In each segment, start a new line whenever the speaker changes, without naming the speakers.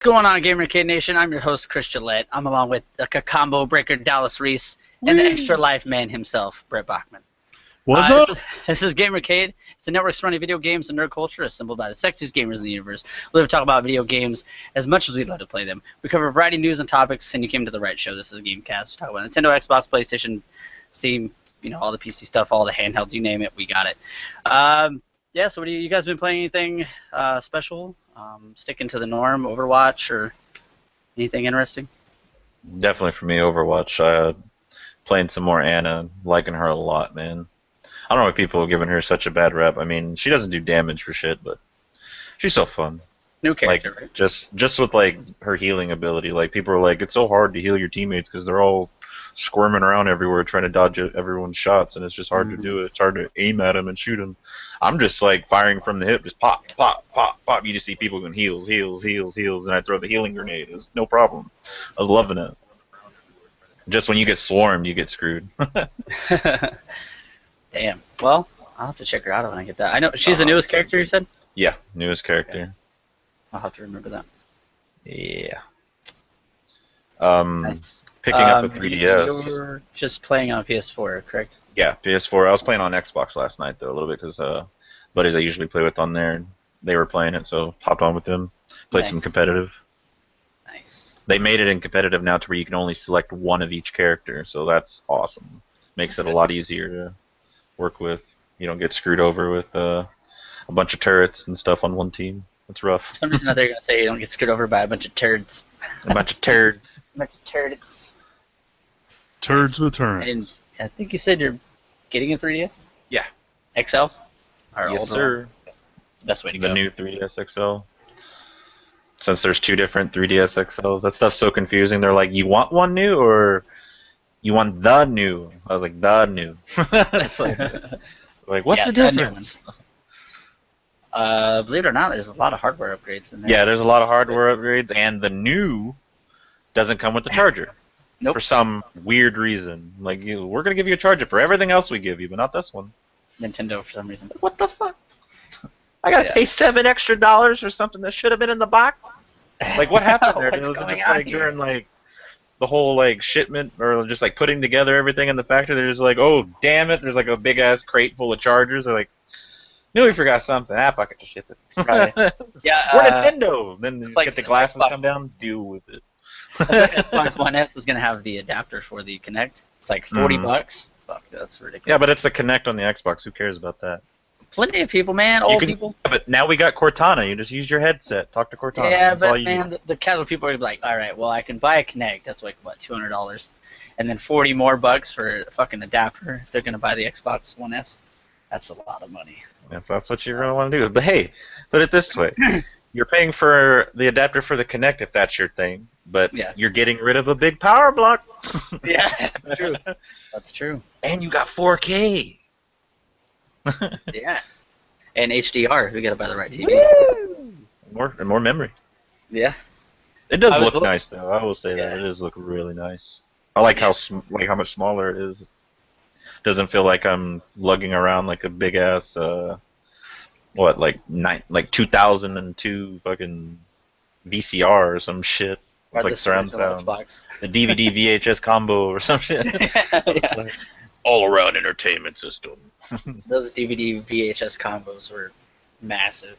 Going on, GamerCade Nation? I'm your host, Chris Gillette. I'm along with the combo breaker, Dallas Reese, and the extra life man himself, Brett Bachman.
What's up?
This is GamerCade. It's a network surrounding video games and nerd culture assembled by the sexiest gamers in the universe. We love to talk about video games as much as we'd love to play them. We cover a variety of news and topics, and you came to the right show. This is GameCast. We talk about Nintendo, Xbox, PlayStation, Steam, all the PC stuff, all the handhelds, you name it, we got it. Yeah, so what do you guys been playing anything special? Sticking to the norm, Overwatch, or anything interesting?
Definitely for me, Overwatch. Playing some more Anna, liking her a lot, man. I don't know why people are giving her such a bad rep. I mean, she doesn't do damage for shit, but she's so fun.
New character,
like,
right?
Just with like her healing ability. Like people are like, it's so hard to heal your teammates because they're all squirming around everywhere trying to dodge everyone's shots, and it's just hard to do it. It's hard to aim at them and shoot them. I'm just like firing from the hip, just pop, pop, pop, pop. You just see people going heals, heals, heals, heals, and I throw the healing grenade. It's no problem. I was loving it. Just when you get swarmed, you get screwed.
Damn. Well, I'll have to check her out when I get that. I know she's the newest character, you said?
Yeah, newest character.
Okay. I'll have to remember that.
Yeah.
Nice.
Picking up a 3DS.
You're just playing on PS4, correct?
Yeah, PS4. I was playing on Xbox last night, though, a little bit, because buddies I usually play with on there, they were playing it, so hopped on with them. Played some competitive.
Nice.
They made it in competitive now to where you can only select one of each character, so that's awesome. Makes it a lot easier to work with. You don't get screwed over with a bunch of turrets and stuff on one team. It's rough.
For some reason, I thought you were going to say you don't get screwed over by a bunch of turds.
A bunch of turds.
A bunch of turds.
Turds with turrets.
And I think you said you're getting a 3DS?
Yeah.
XL? Or
Yes,
older
sir.
one? Best way to go.
The new 3DS XL. Since there's two different 3DS XLs, that stuff's so confusing. They're like, you want one new or you want the new? I was like, the new. It's like, what's the difference?
Believe it or not, there's a lot of hardware upgrades in there.
Yeah, there's a lot of hardware upgrades, and the new doesn't come with the charger.
Nope.
For some weird reason. Like, we're going to give you a charger for everything else we give you, but not this one.
Nintendo, for some reason.
What the fuck? I got to pay $7 extra for something that should have been in the box? Like, what happened there?
What's
It was
going
just
on
like
here?
during, like, the whole, like, shipment, or just, like, putting together everything in the factory, they're just like, oh, damn it, there's, like, a big-ass crate full of chargers. They're like, knew we forgot something. Fuck it, just ship it.
Right. Yeah,
we're Nintendo. Then you
like
get the glasses come down, deal with it.
It's like Xbox One S is going to have the adapter for the Kinect. It's like $40. Fuck, that's ridiculous.
Yeah, but it's the Kinect on the Xbox. Who cares about that?
Plenty of people, man. Old people.
But now we got Cortana. You just use your headset. Talk to Cortana.
Yeah,
That's all
but
you
man,
need.
the casual people are like, all right, well, I can buy a Kinect. That's like, what, $200? And then 40 more bucks for a fucking adapter if they're going to buy the Xbox One S. That's a lot of money.
If that's what you really want to do. But hey, put it this way. You're paying for the adapter for the Kinect if that's your thing, but you're getting rid of a big power block.
Yeah, that's true. That's true.
And you got 4K.
Yeah. And HDR, we got to buy the right TV.
Woo! And more memory.
Yeah.
It does look nice, though. I will say that. It does look really nice. I like how much smaller it is. It doesn't feel like I'm lugging around like a big-ass, like 2002 fucking VCR or some shit.
Or
like
the
surround sound.
Xbox.
The DVD VHS combo or some shit. So it's like all-around entertainment system.
Those DVD VHS combos were massive.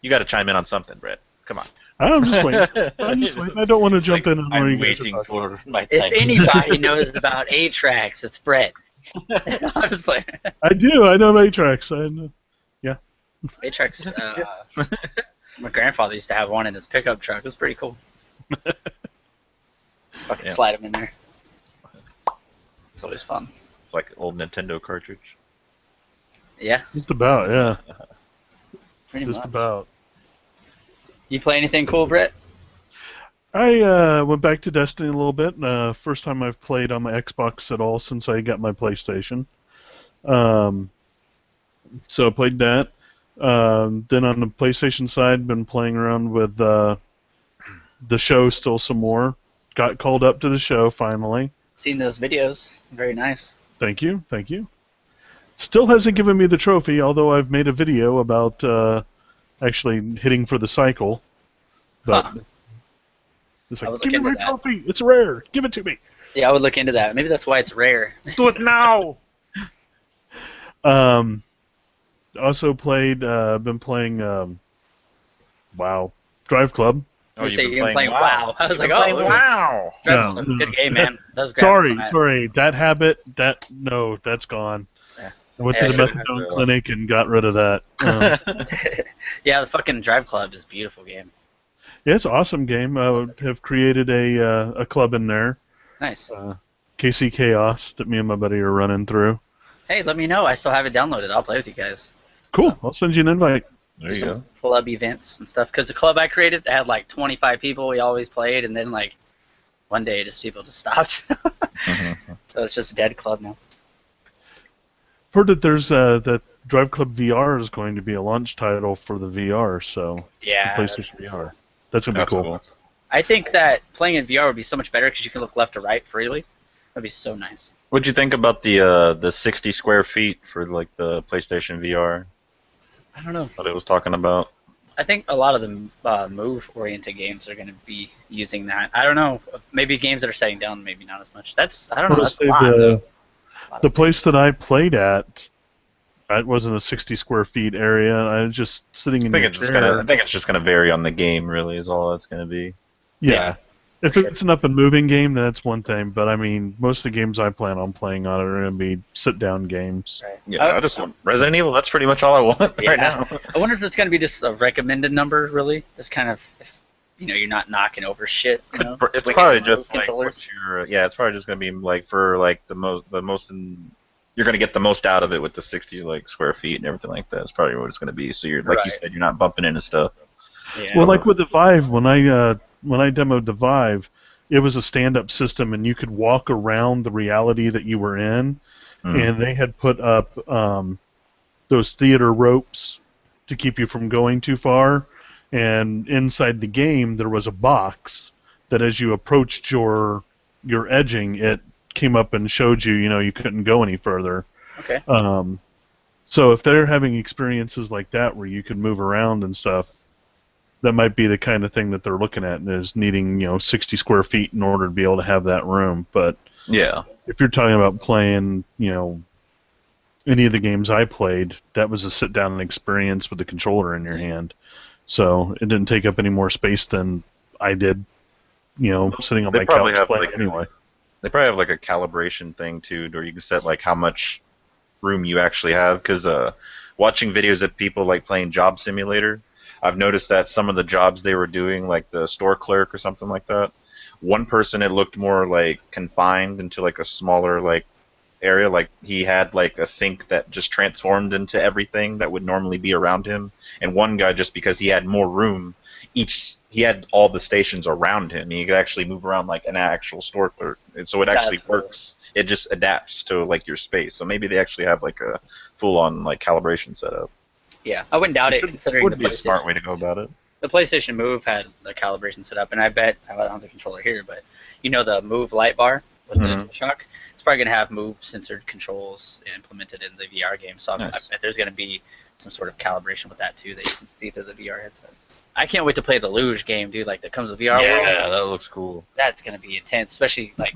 You got to chime in on something, Brett. Come on.
I'm just waiting. I don't want to jump in on
I'm waiting for my time.
If anybody knows about A-Tracks, it's Brett. I'm just playing.
I do. I know Matrix. I know. Yeah.
A-Tracks. My grandfather used to have one in his pickup truck. It was pretty cool. Just fucking slide them in there. It's always fun.
It's like an old Nintendo cartridge.
Yeah.
Just about, yeah.
Pretty
Just
much.
about.
You play anything cool, Brett?
I went back to Destiny a little bit. First time I've played on my Xbox at all since I got my PlayStation. So I played that. Then on the PlayStation side, been playing around with the show still some more. Got called up to the show finally.
Seen those videos. Very nice.
Thank you, thank you. Still hasn't given me the trophy, although I've made a video about actually hitting for the cycle. But It's
I would
like,
look
give me
into
my
that.
trophy. It's rare. Give it to me.
Yeah, I would look into that. Maybe that's why it's rare.
Do it now. Also been playing, wow, Drive Club.
Oh,
You
you've
say
been
you've been
playing
playing WoW. I was
You've
like,
been playing
oh,
WoW.
Drive Club, good game, man. That was graphics on that.
Sorry, that habit, no, that's gone.
Yeah.
I went
Yeah,
to the
I
methadone clinic and got rid of that.
Yeah, the fucking Drive Club is a beautiful game.
Yeah, it's an awesome game. I have created a club in there,
Nice.
KC Chaos, that me and my buddy are running through.
Hey, let me know. I still have it downloaded. I'll play with you guys.
Cool.
So,
I'll send you an invite.
There
do
you
some
go.
club events and stuff. Because the club I created had like 25 people. We always played, and then like one day, people just stopped. So it's just a dead club now.
Heard that there's that Drive Club VR is going to be a launch title for the VR, so
Yeah.
the PlayStation VR. That's gonna be cool.
I think that playing in VR would be so much better because you can look left to right freely. That'd be so nice.
What'd you think about the 60 square feet for like the PlayStation VR?
I don't know.
What it was talking about?
I think a lot of the move-oriented games are going to be using that. I don't know. Maybe games that are setting down, maybe not as much. I don't know. That's a lot.
The place that I played at, it wasn't a 60 square feet area. I was just sitting in
I
a
think
chair.
it's just gonna vary on the game. Really, is all that's gonna be.
Yeah. If
sure.
it's an up and moving game, then that's one thing. But I mean, most of the games I plan on playing on are going to be sit down games.
Right.
Yeah, I just want Resident Evil. That's pretty much all I want right now.
I wonder if it's going to be just a recommended number, really. It's kind of, if you're not knocking over shit.
It's probably just like what's your, it's probably just gonna be like for like the most you're gonna get the most out of it with the 60 like square feet and everything like that. It's probably what it's gonna be. So you're like you said, you're not bumping into stuff.
Yeah.
Well, like with the Vive, when I demoed the Vive, it was a stand-up system, and you could walk around the reality that you were in, and they had put up those theater ropes to keep you from going too far. And inside the game, there was a box that, as you approached your edging, it came up and showed you, you couldn't go any further.
Okay.
So if they're having experiences like that where you can move around and stuff, that might be the kind of thing that they're looking at, is needing 60 square feet in order to be able to have that room. But
yeah,
if you're talking about playing, any of the games I played, that was a sit-down experience with the controller in your hand. So it didn't take up any more space than I did, sitting on my couch playing anyway.
They probably have like a calibration thing too, where you can set like how much room you actually have. Because watching videos of people like playing Job Simulator, I've noticed that some of the jobs they were doing, like the store clerk or something like that, one person, it looked more like confined into like a smaller like area. Like he had like a sink that just transformed into everything that would normally be around him. And one guy, just because he had more room, he had all the stations around him. He could actually move around like an actual store clerk. And so it actually works. It just adapts to like your space. So maybe they actually have like a full-on like calibration setup.
Yeah, I wouldn't doubt it, considering
would be a smart way to go about it.
The PlayStation Move had the calibration set up, and I bet, I don't have the controller here, but the Move light bar with the shock, it's probably going to have Move censored controls implemented in the VR game, so I bet there's going to be some sort of calibration with that too that you can see through the VR headset. I can't wait to play the Luge game, dude, like that comes with VR.
Yeah, that looks cool.
That's going to be intense, especially like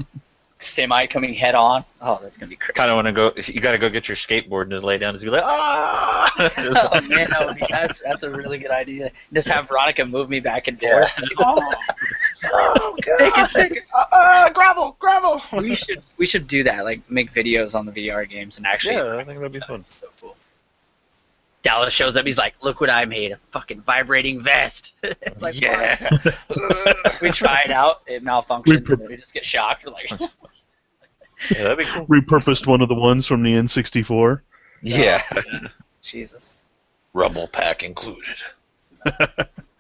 semi coming head on. Oh, that's gonna be crazy.
Kind of want to go. You gotta go get your skateboard and just lay down and just be like, ah.
Oh man, that's a really good idea. Just have Veronica move me back and forth.
Oh God. Take it. Gravel.
We should do that. Like make videos on the VR games and actually.
Yeah, I think that'd be fun.
So cool. Dallas shows up. He's like, "Look what I made! A fucking vibrating vest." Like,
yeah.
We try it out. It malfunctions. And we just get shocked. We're like,
yeah, that'd be cool.
Repurposed one of the ones from the N64.
Yeah.
Jesus.
Rumble pack included.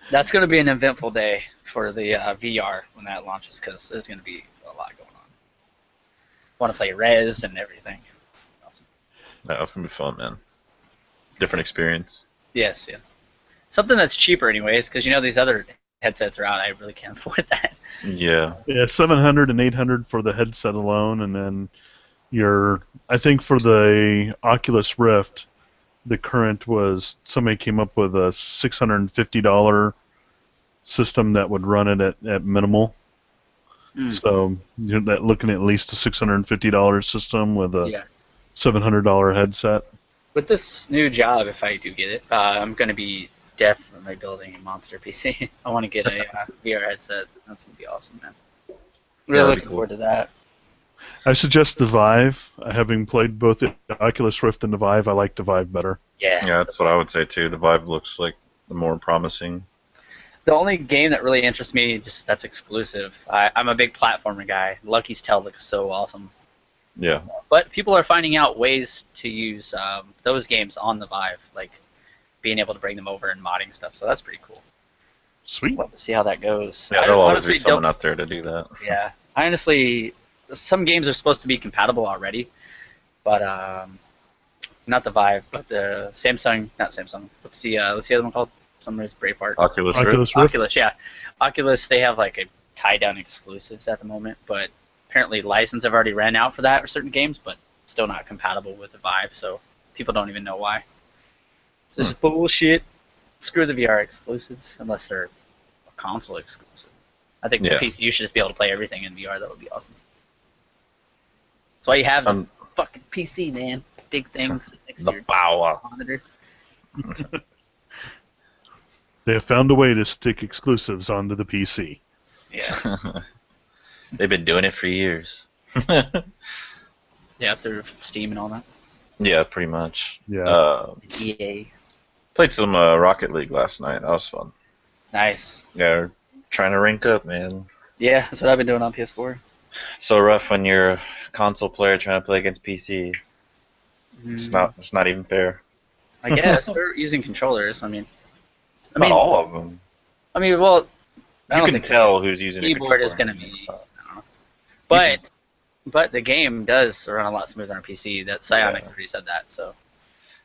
That's going to be an eventful day for the VR when that launches, because there's going to be a lot going on. Want to play Rez and everything. Awesome.
Yeah, that's gonna be fun, man. Different experience.
Yes, yeah. Something that's cheaper, anyways, because these other headsets are out. I really can't afford that.
Yeah.
Yeah, 700 and 800 for the headset alone, and then I think for the Oculus Rift, the current was, somebody came up with a $650 system that would run it at minimal. So you're looking at least a $650 system with a
Yeah.
$700 headset.
With this new job, if I do get it, I'm going to be definitely building a monster PC. I want to get a VR headset. That's going to be awesome, man. Really
that'd be
looking
cool.
forward to that.
I suggest the Vive. Having played both the Oculus Rift and the Vive, I like the Vive better.
Yeah.
Yeah, that's what I would say too. The Vive looks like the more promising.
The only game that really interests me, just that's exclusive. I'm a big platformer guy. Lucky's Tale looks so awesome.
Yeah.
But people are finding out ways to use those games on the Vive, like being able to bring them over and modding stuff. So that's pretty cool.
Sweet.
Love to see how that goes.
Yeah,
I
there'll always
honestly
be someone
don't.
out there to do that.
Yeah, I honestly, some games are supposed to be compatible already, but not the Vive, but the Samsung, not Samsung. What's the other one called? Somebody's Braveheart.
Oculus Rift.
Oculus Rift.
Oculus, yeah. Oculus, they have like a tie down exclusives at the moment, but apparently license have already ran out for that for certain games, but still not compatible with the Vive, so people don't even know why. It's just bullshit. Screw the VR exclusives, unless they're a console exclusive. I think
Yeah.
the PC, you should just be able to play everything in VR. That would be awesome. That's why you have
Some-
the fucking PC, man. Big things next to
The
your
power.
monitor.
They have found a way to stick exclusives onto the PC.
Yeah.
They've been doing it for years.
Yeah, through Steam and all that.
Yeah, pretty much.
Yeah.
EA.
Played some Rocket League last night. That was fun.
Nice.
Yeah, trying to rank up, man.
Yeah, that's what I've been doing on PS4.
It's so rough when you're a console player trying to play against PC. It's not even fair.
I guess they're using controllers. I mean,
Not all of them.
I mean, well, I
You
don't
can
think
tell who's using a
keyboard is
controller.
going to be. I don't know. But the game does run a lot smoother on PC. That Psyonix already said that. So.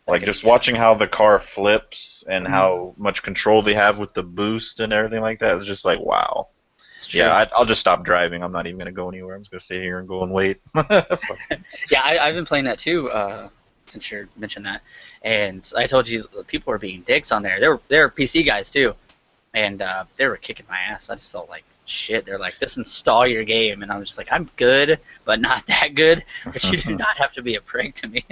Like just watching how the car flips and how much control they have with the boost and everything like that is just like wow.
It's true.
Yeah, I'll just stop driving. I'm not even gonna go anywhere. I'm just gonna stay here and go and wait.
Yeah, I've been playing that too. Since you mentioned that, and I told you people were being dicks on there. They were PC guys too, and they were kicking my ass. I just felt like shit. They're like, just install your game, and I'm just like, I'm good, but not that good. But you do not have to be a prick to me.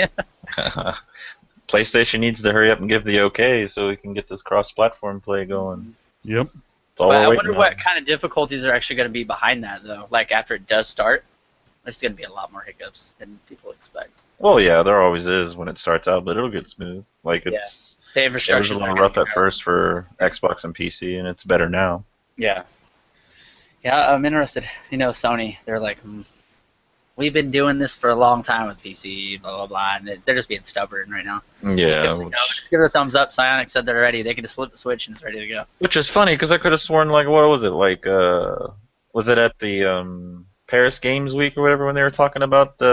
PlayStation needs to hurry up and give the okay so we can get this cross-platform play going.
Yep.
That's all
But
we're
I
waiting
wonder
on.
what kind of difficulties are actually going to be behind that, though. Like after it does start, there's going to be a lot more hiccups than people expect.
Well, yeah, there always is when it starts out, but it'll get smooth. Like it's
The
it was
infrastructure
a little rough at first for Xbox and PC, and it's better now.
Yeah. Yeah, I'm interested. You know, Sony, they're like, we've been doing this for a long time with PC, blah, blah, blah, and they're just being stubborn right now.
Yeah,
Just give it a thumbs up. Psyonix said they're ready. They can just flip the switch and it's ready to go.
which is funny because I could have sworn like what was it like? Was it at the Paris Games Week or whatever when they were talking about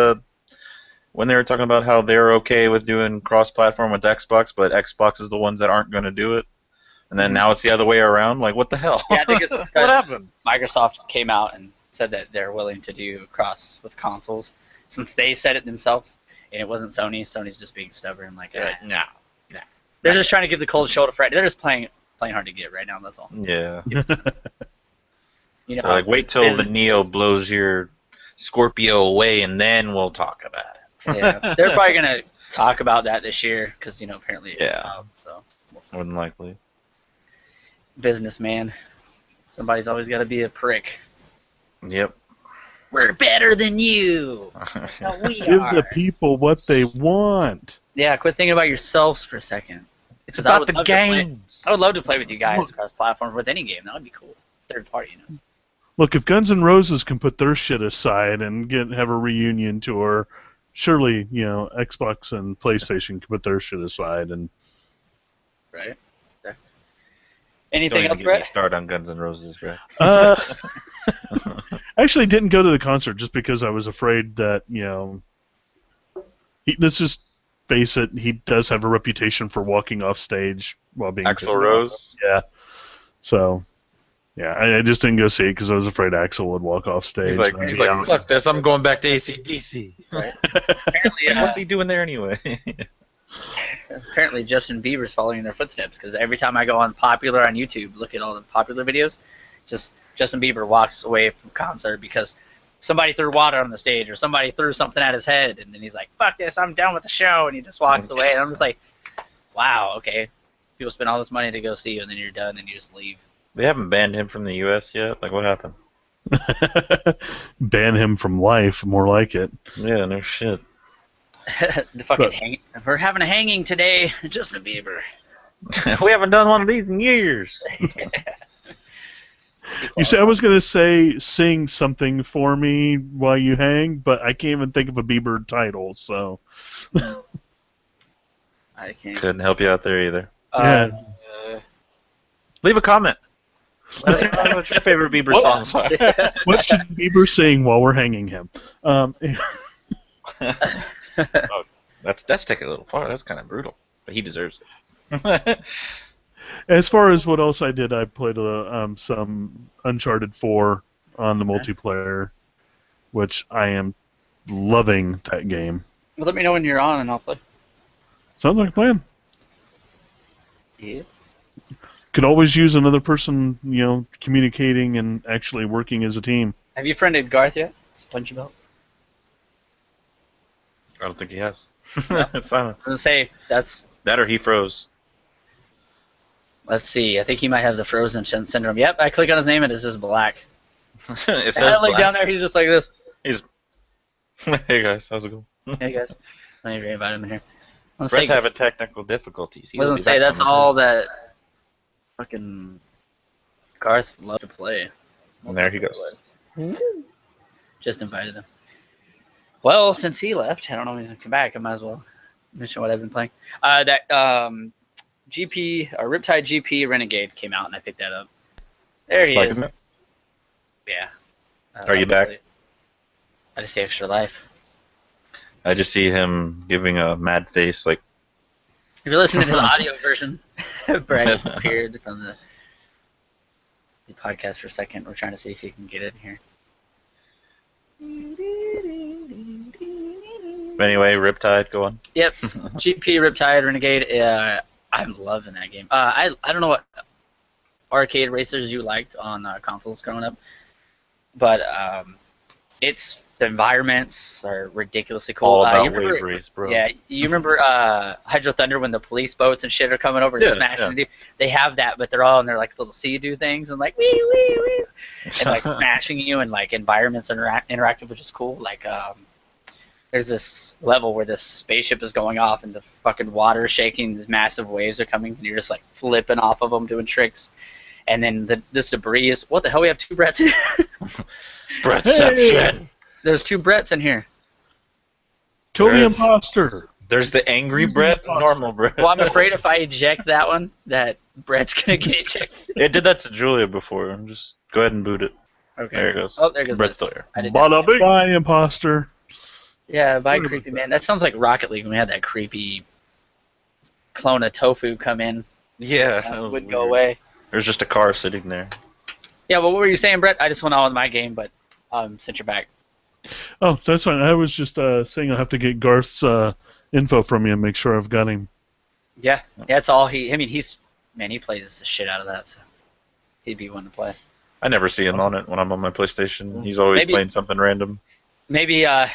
how they're okay with doing cross-platform with Xbox, but Xbox is the ones that aren't going to do it, and then now it's the other way around. Like what the hell?
Yeah, I think it's
what
because
happened?
Microsoft came out and said that they're willing to do cross with consoles since they said it themselves, and it wasn't Sony. Sony's just being stubborn. Like,
No.
they're just trying to give the cold shoulder for it. They're just playing hard to get right now. That's all.
Yeah.
You know,
So, like, wait till the
business-
Neo blows your Scorpio away, and then we'll talk about it.
Yeah, they're probably gonna talk about that this year because apparently.
Yeah.
So
More than likely.
businessman, somebody's always got to be a prick.
Yep.
We're better than you. No, we
Give
are.
the people what they want.
Yeah, quit thinking about yourselves for a second.
It's
'Cause I
about
would
the
love to play-
games.
I would love to play with you guys across platform with any game. That would be cool. Third party,
Look, if Guns N' Roses can put their shit aside and have a reunion tour, surely Xbox and PlayStation can put their shit aside and.
Right? Okay.
Don't
Anything
even
else,
get me
Brett?
started on Guns N' Roses, Greg.
I actually didn't go to the concert just because I was afraid that let's just face it, he does have a reputation for walking off stage while being
Axl Rose?
Yeah. So, yeah, I just didn't go see it because I was afraid Axl would walk off stage.
He's like, fuck this, I'm going back to AC/DC.
Apparently,
What's he doing there anyway?
apparently Justin Bieber's following in their footsteps because every time I go on Popular on YouTube, look at all the popular videos, just Justin Bieber walks away from concert because somebody threw water on the stage or somebody threw something at his head, and then he's like, "Fuck this, I'm done with the show," and he just walks away. And I'm just like, wow, okay. People spend all this money to go see you, and then you're done, and you just leave.
They haven't banned him from the U.S. yet? Like, what happened?
Ban him from life, more like it.
Yeah, no shit.
The fucking we're having a hanging today, Justin Bieber.
We haven't done one of these in years.
You see, I was going to say sing something for me while you hang, but I can't even think of a Bieber title, so.
I can't.
Couldn't help you out there either. Leave a comment. Let us know what your favorite Bieber songs are.
What should Bieber sing while we're hanging him?
Oh, that's taking a little far. That's kind of brutal, but he deserves it.
As far as what else I did, I played some Uncharted 4 on the multiplayer, which I am loving that game.
Well, let me know when you're on, and I'll play.
Sounds like a plan.
Yeah.
Could always use another person, communicating and actually working as a team.
Have you friended Garth yet? Spongy Belt?
I don't think he has.
No.
Silence.
I was gonna say that's
that, or he froze.
Let's see. I think he might have the frozen syndrome. Yep. I click on his name and it says black.
It says
like
black.
down there, he's just like this.
He's. Hey guys, how's it going?
Hey guys, let me invite him in here.
Brett's having technical difficulties.
I was gonna say that's all that fucking Garth would love to play.
And there he goes.
Just invited him. Well, since he left, I don't know if he's gonna come back. I might as well mention what I've been playing. That GP or Riptide GP Renegade came out, and I picked that up. There he is.
It?
Yeah.
Are you back?
I just see Extra Life.
I just see him giving a mad face, like.
If you're listening to the audio version, Brad appeared from the podcast for a second. We're trying to see if he can get in here.
Anyway, Riptide, go on.
Yep, GP Riptide Renegade. I'm loving that game. I don't know what arcade racers you liked on consoles growing up, but the environments are ridiculously cool.
All about wave race, bro.
Yeah, you remember Hydro Thunder when the police boats and shit are coming over and smashing? Yeah. They have that, but they're all in their like little sea-doo things and like wee wee wee, and like smashing you, and like environments interactive, which is cool. Like there's this level where this spaceship is going off and the fucking water is shaking, these massive waves are coming, and you're just like flipping off of them doing tricks. And then this debris is, what the hell, we have two Bretts in here?
Brettception.
There's two Bretts in here.
Kill the imposter.
There's the angry Brett, normal Brett.
Well, I'm afraid if I eject that one, that Brett's going to get ejected.
It did that to Julia before. Just go ahead and boot it.
Okay.
There it goes.
Oh, there goes
Brett's still here.
Bye, imposter.
Yeah, bye, creepy man. That sounds like Rocket League when we had that creepy clone of Tofu come in.
Yeah.
That would go away.
There's just a car sitting there.
Yeah, well, what were you saying, Brett? I just went on with my game, but since you're back.
Oh, that's fine. I was just saying I'll have to get Garth's info from you and make sure I've got him.
Yeah, that's all he plays the shit out of that, so he'd be one to play.
I never see him on it when I'm on my PlayStation. He's always playing something random.
Maybe, I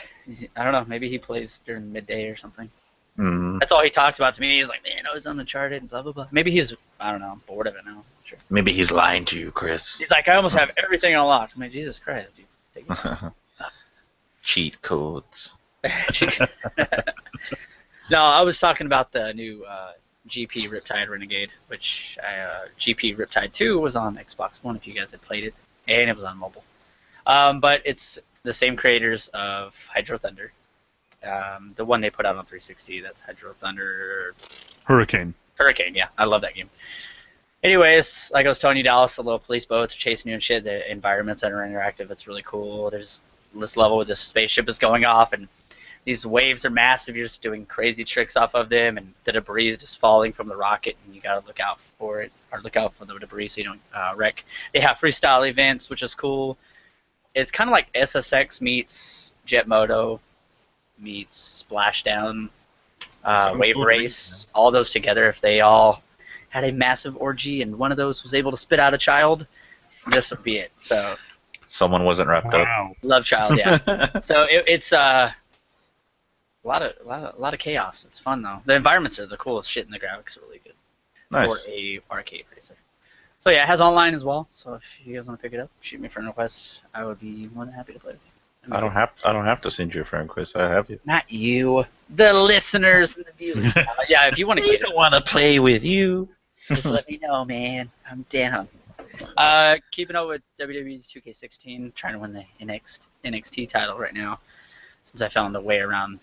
don't know, maybe he plays during midday or something.
Mm.
That's all he talks about to me. He's like, man, I was Uncharted, blah, blah, blah. Maybe he's, I don't know, bored of it now. Sure.
Maybe he's lying to you, Chris.
He's like, I almost have everything unlocked. I mean, Jesus Christ, dude. Take it.
Cheat codes.
No, I was talking about the new GP Riptide Renegade, which GP Riptide 2 was on Xbox One if you guys had played it, and it was on mobile. But it's the same creators of Hydro Thunder. The one they put out on 360, that's Hydro Thunder.
Hurricane,
yeah. I love that game. Anyways, like I was telling you, Dallas, the little police boats are chasing you and shit. The environments that are interactive, it's really cool. There's this level where the spaceship is going off, and these waves are massive. You're just doing crazy tricks off of them, and the debris is just falling from the rocket, and you gotta look out for it, or look out for the debris so you don't wreck. They have freestyle events, which is cool. It's kind of like SSX meets Jet Moto meets Splashdown, Wave Race, all those together. If they all had a massive orgy and one of those was able to spit out a child, this would be it. So
Someone wasn't wrapped
Wow.
Love Child, yeah.
up.
So it's a lot of chaos. It's fun though. The environments are the coolest shit, and the graphics are really good for
Nice.
a arcade racer. So yeah, it has online as well. So if you guys want to pick it up, shoot me a friend request. I would be more than happy to play with you.
I don't have to send you a friend request. I have you.
Not you, the listeners and the viewers. Yeah, if you want to get it,
want to play with you.
just let me know, man. I'm down. Keeping up with WWE 2K16, trying to win the NXT title right now. Since I found a way around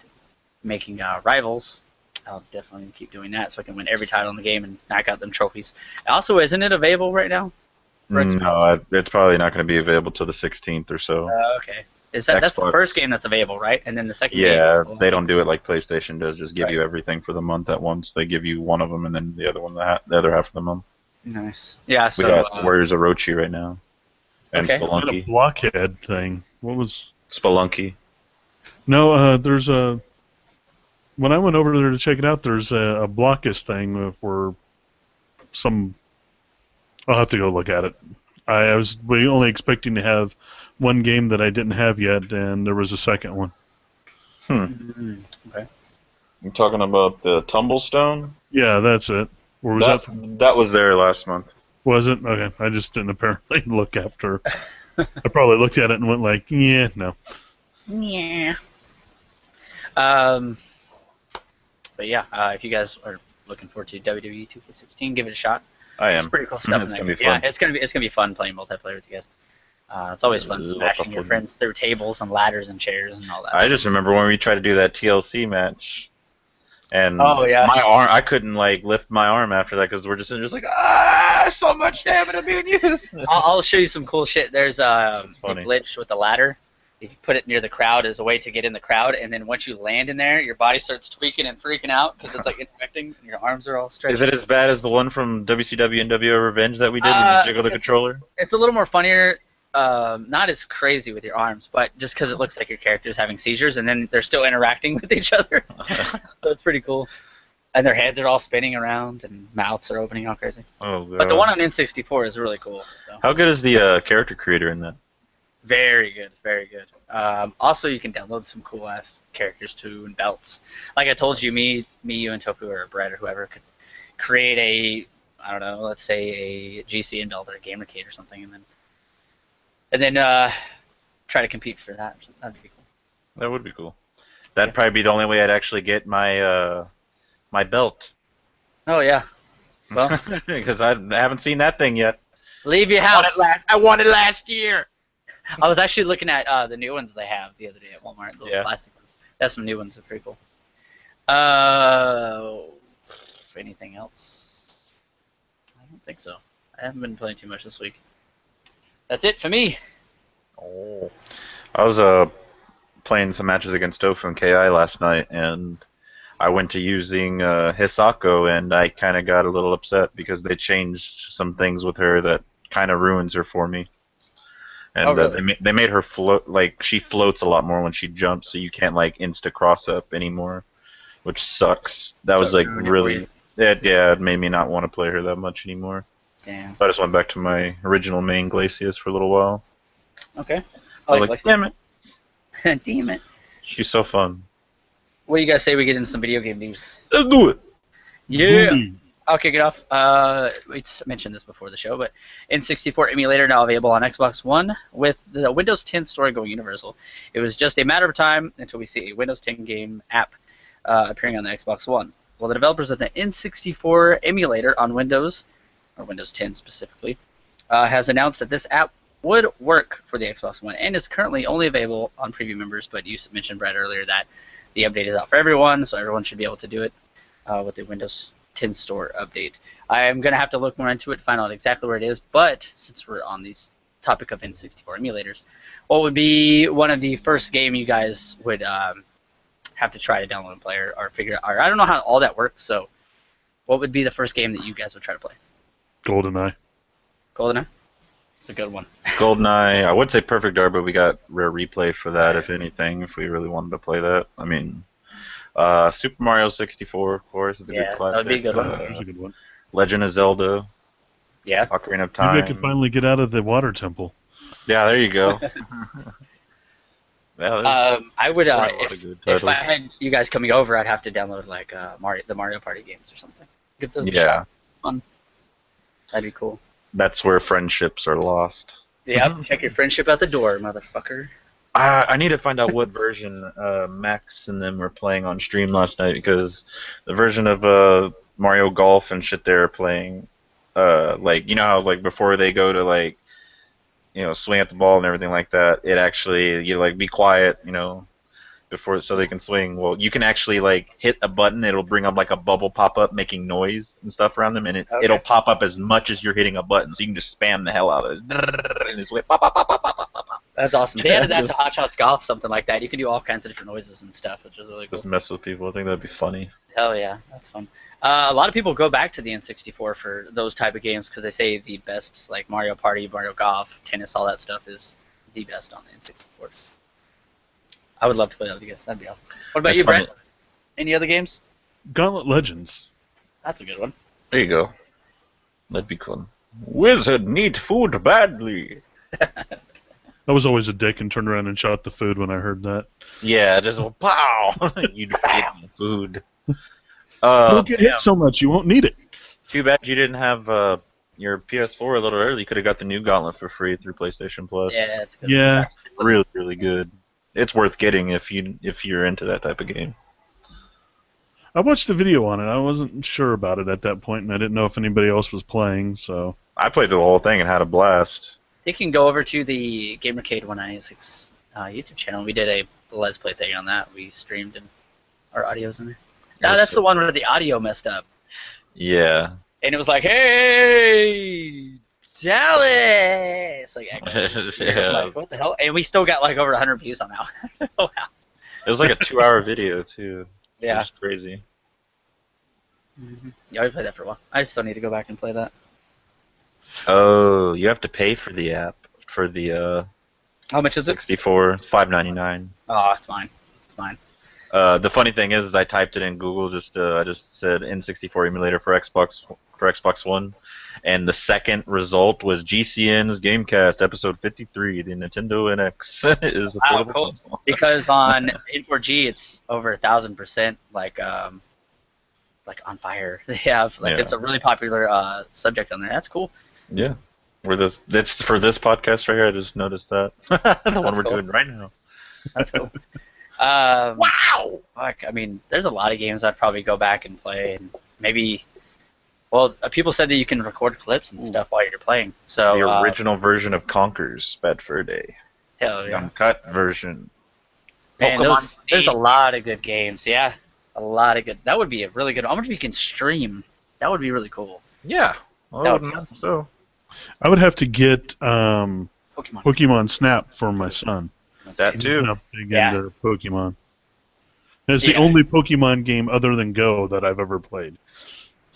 making rivals, I'll definitely keep doing that so I can win every title in the game and knock out them trophies. Also, isn't it available right now?
No, it's probably not going to be available till the 16th or so.
Okay. That's the
Xbox.
first game that's available, right? And then the second game.
Yeah,
is
they don't do it like PlayStation does. Just give
Right.
you everything for the month at once. They give you one of them, and then the other one, the other half of the month.
Nice. Yeah.
We
So
got Warriors of Orochi right now, and
Okay.
That a
Spelunky.
blockhead thing. What was?
Spelunky.
No, there's a. When I went over there to check it out, there's a Blockus thing where some. I'll have to go look at it. I was only expecting to have one game that I didn't have yet, and there was a second one.
okay.
You're talking about the Tumblestone?
Yeah, that's it. Or was that?
That was there last month.
Was it? Okay, I just didn't apparently look after. I probably looked at it and went like, yeah, no.
Yeah. But yeah, if you guys are looking forward to WWE 2K16, give it a shot.
I am.
It's pretty cool stuff.
It's
in
gonna
there.
be fun.
Yeah, it's gonna be fun playing multiplayer with you guys. It's always fun smashing your friends through tables and ladders and chairs and all that.
I just remember when we tried to do that TLC match, and
Oh, yeah.
my arm, I couldn't like lift my arm after that because we're just like so much stamina being used.
I'll show you some cool shit. There's a
funny.
glitch with the ladder. If you put it near the crowd as a way to get in the crowd, and then once you land in there, your body starts tweaking and freaking out because it's like infecting, and your arms are all stretched.
Is it as bad as the one from WCW NWO Revenge that we did when you jiggle the controller?
It's a little more funnier. Not as crazy with your arms, but just because it looks like your character's having seizures, and then they're still interacting with each other. So it's pretty cool. And their heads are all spinning around, and mouths are opening all crazy.
Oh god.
But the one on N64 is really cool. So.
How good is the character creator in that?
Very good. It's very good. Also, you can download some cool ass characters too and belts. Like I told you, me, you, and Toku or Brett or whoever could create I don't know, let's say a GCN belt or a GamerCade or something, and then try to compete for that. That'd be cool.
That would be cool. That'd probably be the only way I'd actually get my my belt.
Oh yeah. Well,
Because I haven't seen that thing yet.
leave your house.
I won it last year.
I was actually looking at the new ones they have the other day at Walmart. The little plastic ones. That's some new ones. They're pretty cool. Anything else? I don't think so. I haven't been playing too much this week. That's it for me.
Oh. I was playing some matches against Tofu and KI last night, and I went to using Hisako, and I kind of got a little upset because they changed some things with her that kind of ruins her for me. And
really?
they made her float, like she floats a lot more when she jumps, so you can't like insta cross up anymore, which sucks. That was like really, it made me not want to play her that much anymore.
Damn.
So I just went back to my original main Glacius for a little while.
Okay.
I was like, damn it.
Damn it.
She's so fun.
What do you guys say we get into some video game news?
Let's do it.
Yeah.
Booty.
I'll kick it off. We mentioned this before the show, but N64 emulator now available on Xbox One with the Windows 10 story going universal. It was just a matter of time until we see a Windows 10 game app appearing on the Xbox One. Well, the developers of the N64 emulator on Windows, or Windows 10 specifically, has announced that this app would work for the Xbox One and is currently only available on preview members, but you mentioned, Brad, earlier that the update is out for everyone, so everyone should be able to do it with the Windows 10 store update. I'm going to have to look more into it to find out exactly where it is, but since we're on this topic of N64 emulators, what would be one of the first game you guys would have to try to download and play or figure out? Or I don't know how all that works, so what would be the first game that you guys would try to play?
GoldenEye.
GoldenEye? It's a good one.
GoldenEye, I would say Perfect Dark, but we got Rare Replay for that, if anything, if we really wanted to play that. I mean, Super Mario 64, of course, is a good classic.
That would be a good one.
There's a good one.
Legend of Zelda.
Yeah.
Ocarina of
Maybe
Time.
I could finally get out of the water temple.
Yeah, there you go. Yeah,
I would,
a lot of good
if I
titles.
had you guys coming over, I'd have to download like the Mario Party games or something. Give those a
Yeah,
shot. Fun. That'd be cool.
that's where friendships are lost.
Yep. Check your friendship at the door, motherfucker.
I need to find out what version Max and them were playing on stream last night because the version of Mario Golf and shit they're playing, like you know how like before they go to like swing at the ball and everything like that, it actually you like be quiet, before so they can swing. Well, you can actually like hit a button, it'll bring up like a bubble pop up making noise and stuff around them, and it'll pop up as much as you're hitting a button, so you can just spam the hell out of it. And it's like pop, pop, pop, pop, pop, pop, pop.
That's awesome. They added that to Hot Shots Golf, something like that. You can do all kinds of different noises and stuff, which is really cool.
Just mess with people. I think that'd be funny.
Hell yeah, that's fun. A lot of people go back to the N64 for those type of games because they say the best, like Mario Party, Mario Golf, tennis, all that stuff is the best on the N64. I would love to play that with you guys. That'd be awesome. What about
That's
you,
funny.
Brett? Any other games?
Gauntlet Legends.
That's a good one.
There you go. That'd be cool. Wizard need food badly.
I was always a dick and turned around and shot the food when I heard that.
Yeah, just a pow. You'd forget the food.
Don't get hit so much, you won't need it.
Too bad you didn't have your PS4 a little early. You could have got the new Gauntlet for free through PlayStation Plus.
Yeah, that's a good.
Yeah.
Really, really good. It's worth getting if you're into that type of game.
I watched the video on it. I wasn't sure about it at that point, and I didn't know if anybody else was playing, so...
I played the whole thing and had a blast.
You can go over to the GamerCade 196 YouTube channel. We did a Let's Play thing on that. We streamed and our audio's in there. That's the one where the audio messed up.
Yeah.
And it was like, hey, Sally! It's like,
Yeah.
like, what the hell? And we still got like over 100 views on that. Oh, wow.
It was like a 2-hour video, too.
Yeah.
It was crazy.
Yeah, we played that for a while. I still need to go back and play that.
Oh, you have to pay for the app for the
How much is it?
64. It's $5.99.
Oh, it's mine. It's mine.
The funny thing is I typed it in Google. I just said N64 emulator for Xbox One, and the second result was GCN's GameCast episode 53. The Nintendo NX is a portable console.
Because on N4G it's over 1,000% like on fire. They have it's a really popular subject on there. That's cool.
Yeah. That's for this podcast right here. I just noticed that. The one we're doing right now.
That's cool. Wow! Fuck, I mean, there's a lot of games I'd probably go back and play, and maybe. Well, people said that you can record clips and stuff while you're playing. So
the original version of Conker's Bad Fur Day.
Hell yeah!
Uncut version.
Man, there's a lot of good games. Yeah, a lot of good. That would be a really good. I wonder if you can stream. That would be really cool.
Yeah.
That would be awesome.
So.
I would have to get Pokemon Snap for my son.
That too.
I'm big into Pokemon. It's the only Pokemon game other than Go that I've ever played.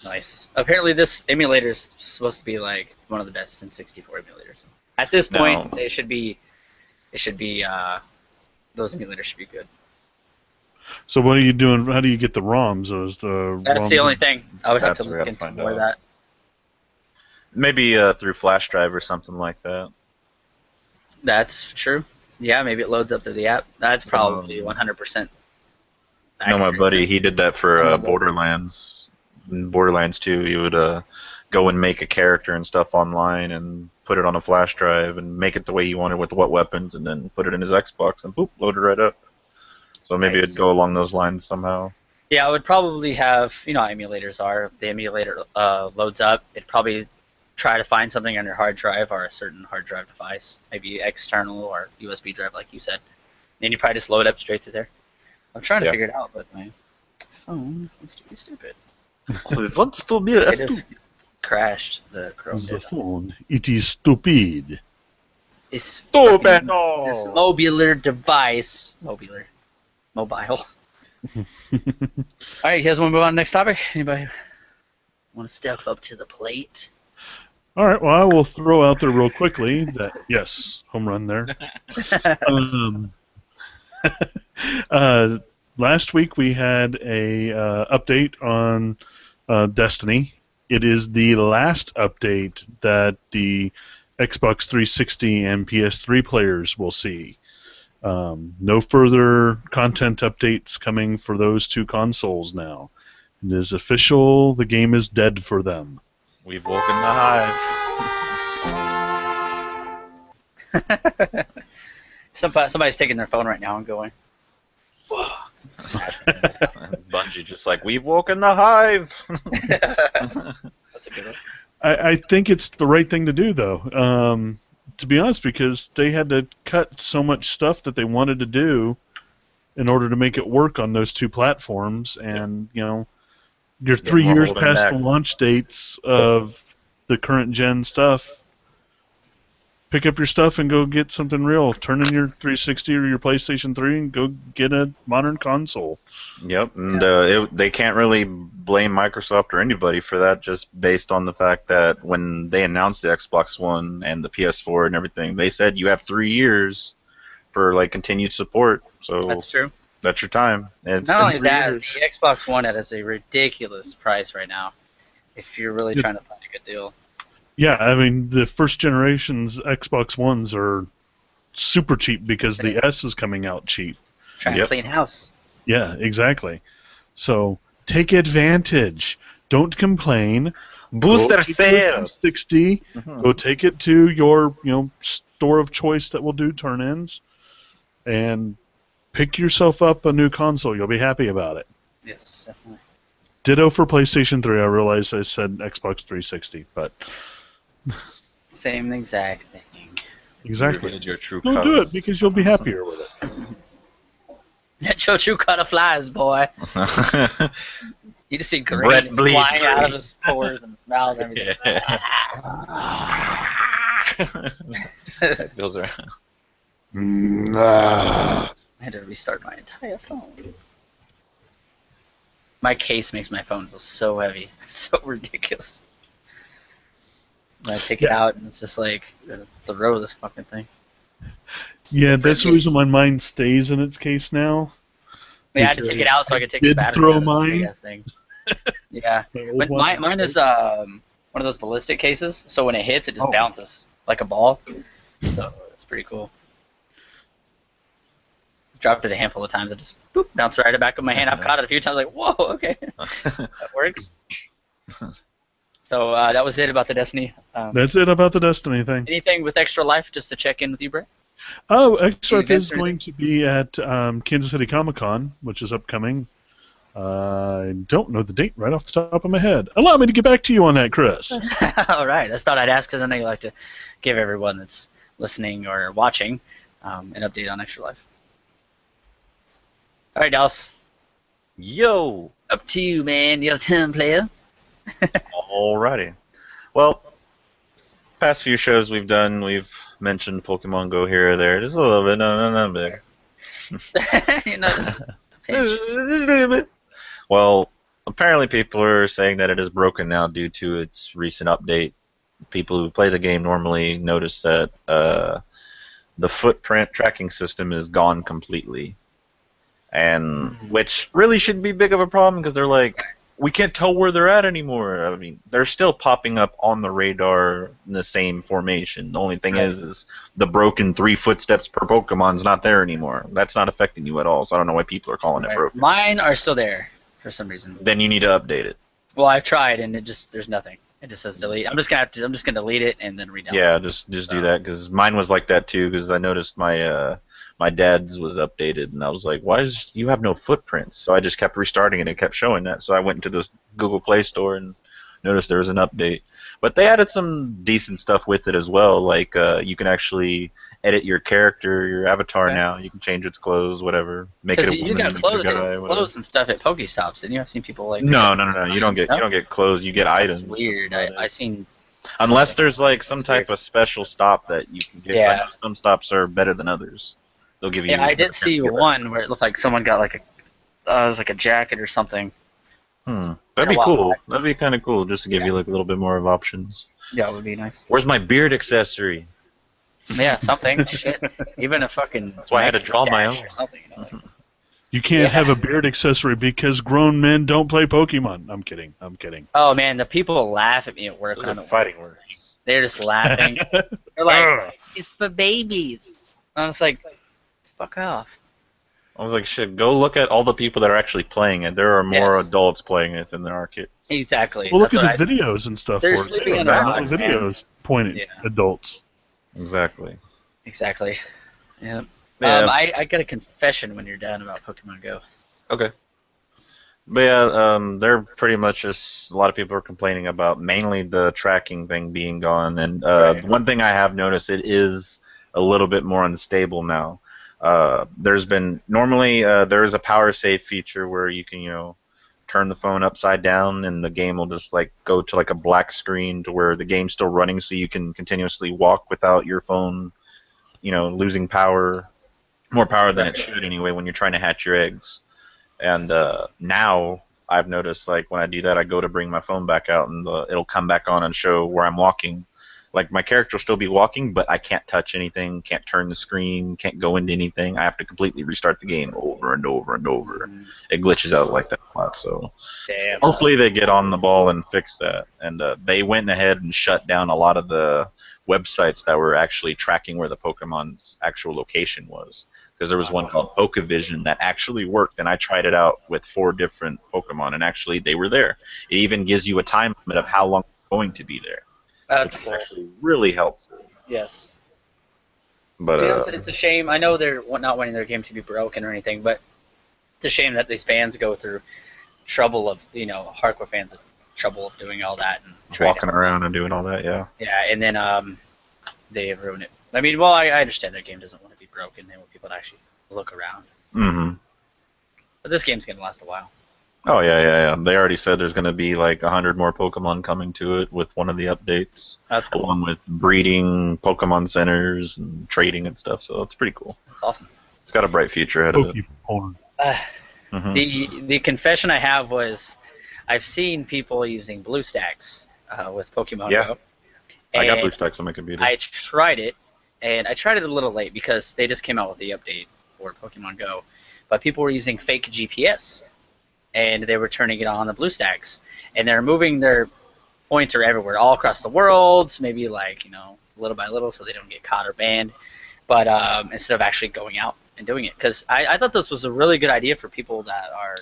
Nice. Apparently, this emulator is supposed to be like one of the best N64 emulators. At this point, it should be. Those emulators should be good.
So what are you doing? How do you get the ROMs?
That's the only thing. I would have to look into more of that.
Maybe through flash drive or something like that.
That's true. Yeah, maybe it loads up to the app. That's probably 100%.
No, my buddy, he did that for Borderlands. In Borderlands 2, he would go and make a character and stuff online and put it on a flash drive and make it the way he wanted with what weapons, and then put it in his Xbox and boop, load it right up. So maybe it'd go along those lines somehow. Yeah,
I would probably have, how emulators are. If the emulator loads up, it'd probably try to find something on your hard drive or a certain hard drive device, maybe external or USB drive, like you said. Then you probably just load up straight through there. I'm trying to figure it out, but my phone wants to be stupid.
It wants to be
it just crashed the Chrome.
The phone. It is stupid.
It's
stupid.
This mobular device. Mobile. All right, you guys want to move on to the next topic? Anybody want to step up to the plate?
All right, well, I will throw out there real quickly that, yes, home run there. Last week we had a update on Destiny, it is the last update that the Xbox 360 and PS3 players will see. No further content updates coming for those two consoles now. It is official, the game is dead for them.
We've woken the hive.
Somebody's taking their phone right now and going, whoa.
Bungie just like, we've woken the hive.
That's a good one.
I think it's the right thing to do, though. To be honest, because they had to cut so much stuff that they wanted to do in order to make it work on those two platforms, and you're 3 years
holding
past
back.
the launch dates of the current gen stuff. Pick up your stuff and go get something real. Turn in your 360 or your PlayStation 3 and go get a modern console.
Yep, and they can't really blame Microsoft or anybody for that, just based on the fact that when they announced the Xbox One and the PS4 and everything, they said you have 3 years for continued support. So
That's true.
that's your time. And it's
Not
been
only
3
that,
years.
the Xbox One is a ridiculous price right now. If you're really trying to find a good deal.
Yeah, I mean, the first generation's Xbox Ones are super cheap because the S is coming out cheap.
Trying to clean house.
Yeah, exactly. So take advantage. Don't complain.
Booster
Go take your
sales.
60.
Mhm.
Go take it to your store of choice that will do turn-ins, and pick yourself up a new console. You'll be happy about it.
Yes, definitely.
Ditto for PlayStation 3. I realize I said Xbox 360, but
Same exact thing.
exactly.
Revealed your true
Don't do
colors.
it because you'll be happier with it.
Let your true color flies, boy. You just see green
Brett bleeds
flying out of
green.
his pores and his mouth and everything.
That goes around.
I had to restart my entire phone. My case makes my phone feel so heavy. It's so ridiculous. When I take it out and it's just like, throw this fucking thing.
Yeah, that's the reason my mind stays in its case now.
I had to take it out so I could take the
did
battery
throw
out of this
mine.
big-ass thing. Yeah.
My old
But
one.
mine is one of those ballistic cases, so when it hits, it just
Oh.
bounces like a ball. So it's pretty cool. Dropped it a handful of times. It just boop, bounced right back of my hand. I've caught it a few times. Like, whoa, okay, that works. So that was it about the Destiny.
That's it about the Destiny thing.
Anything with Extra Life, just to check in with you, Brett?
Oh, Extra Life
events
is
or
going to be at Kansas City Comic-Con, which is upcoming. I don't know the date right off the top of my head. Allow me to get back to you on that, Chris.
All right. I just thought I'd ask because I know you like to give everyone that's listening or watching an update on Extra Life. All right, Dallas.
Yo!
Up to you, man. Your turn, player.
Alrighty. Well, past few shows we've done, we've mentioned Pokemon Go here or there. Just a little bit. No bigger.
You know, just a pinch.
Just a little bit. Well, apparently people are saying that it is broken now due to its recent update. People who play the game normally notice that the footprint tracking system is gone completely. And which really shouldn't be big of a problem because they're like, we can't tell where they're at anymore. I mean, they're still popping up on the radar in the same formation. The only thing is the broken 3 footsteps per Pokemon's not there anymore. That's not affecting you at all, so I don't know why people are calling it
Right.
broken.
Mine are still there for some reason.
Then you need to update it.
Well, I've tried and there's nothing. It just says delete. I'm just gonna delete it and then redownload.
Yeah, just do that because mine was like that too. Because I noticed my dad's was updated, and I was like, "Why is you have no footprints?" So I just kept restarting it, and it kept showing that. So I went into the Google Play Store and noticed there was an update. But they added some decent stuff with it as well. Like you can actually edit your character, your avatar now. You can change its clothes, whatever. Make it
Because
a
you
woman,
got
make it a
clothes,
guy, whatever.
clothes and stuff at Pokestops, and I've seen people like.
No. You don't get clothes. You get
That's
items.
weird.
That's about it.
I seen.
Unless
something.
there's like some type of special stop that you can get.
Yeah.
I know some stops are better than others. They'll give you.
Yeah, I
a
did
chance
see
to get
one where it looked like someone got like it was like a jacket or something.
That'd
a
be
while
cool.
back.
That'd be kind of cool, just to give you like a little bit more of options.
Yeah, it would be nice.
Where's my beard accessory?
Yeah, something. Shit. Even a fucking.
That's why I had to
Nike
draw my
stash
own.
Or something, you know, like,
You can't have a beard accessory because grown men don't play Pokemon. I'm kidding. I'm kidding.
Oh man, the people laugh at me at work.
Those
when
are
I'm
fighting words.
They're just laughing. They're like, "It's for babies." And I was like, "Fuck off."
I was like, shit, go look at all the people that are actually playing it. There are more
Yes.
adults playing it than there are kids.
Exactly.
Well, look
That's
at the
what
videos and stuff
They're
for it.
sleeping
too.
in
A
their
lot of
rock, man.
videos pointed
Yeah.
adults.
Exactly.
Exactly. Yeah.
Yeah.
I got a confession when you're done about Pokemon Go.
Okay. But yeah, they're pretty much just a lot of people are complaining about mainly the tracking thing being gone, and
Right.
one thing I have noticed, it is a little bit more unstable now. There's been normally there is a power save feature where you can turn the phone upside down and the game will just like go to like a black screen to where the game's still running, so you can continuously walk without your phone losing more power than it should anyway when you're trying to hatch your eggs. And now I've noticed, like, when I do that, I go to bring my phone back out, and it'll come back on and show where I'm walking. Like, my character will still be walking, but I can't touch anything, can't turn the screen, can't go into anything. I have to completely restart the game over and over and over. It glitches out like that a lot, so
Damn.
hopefully they get on the ball and fix that. And they went ahead and shut down a lot of the websites that were actually tracking where the Pokemon's actual location was. Because there was one called PokeVision that actually worked, and I tried it out with 4 different Pokemon, and actually they were there. It even gives you a time limit of how long they're going to be there.
That's
Which
cool.
is actually really helpful.
Yes.
But
It's a shame. I know they're not wanting their game to be broken or anything, but it's a shame that these fans go through trouble of, hardcore fans, trouble of doing all that and
walking around and doing all that, yeah.
Yeah, and then they ruin it. I mean, well, I understand their game doesn't want to be broken. They want people to actually look around.
Mm-hmm.
But this game's gonna last a while.
Oh yeah. They already said there's going to be like 100 more Pokemon coming to it with one of the updates.
That's cool.
Along with breeding, Pokemon centers, and trading and stuff. So it's pretty cool.
That's awesome.
It's got a bright future ahead of it.
Pokemon.
The confession I have was I've seen people using BlueStacks with Pokemon Go.
I got BlueStacks on my computer.
I tried it, and I tried it a little late because they just came out with the update for Pokemon Go. But people were using fake GPS, and they were turning it on the BlueStacks, and they're moving their pointer everywhere, all across the world, maybe like little by little, so they don't get caught or banned. But instead of actually going out and doing it, because I thought this was a really good idea for people that are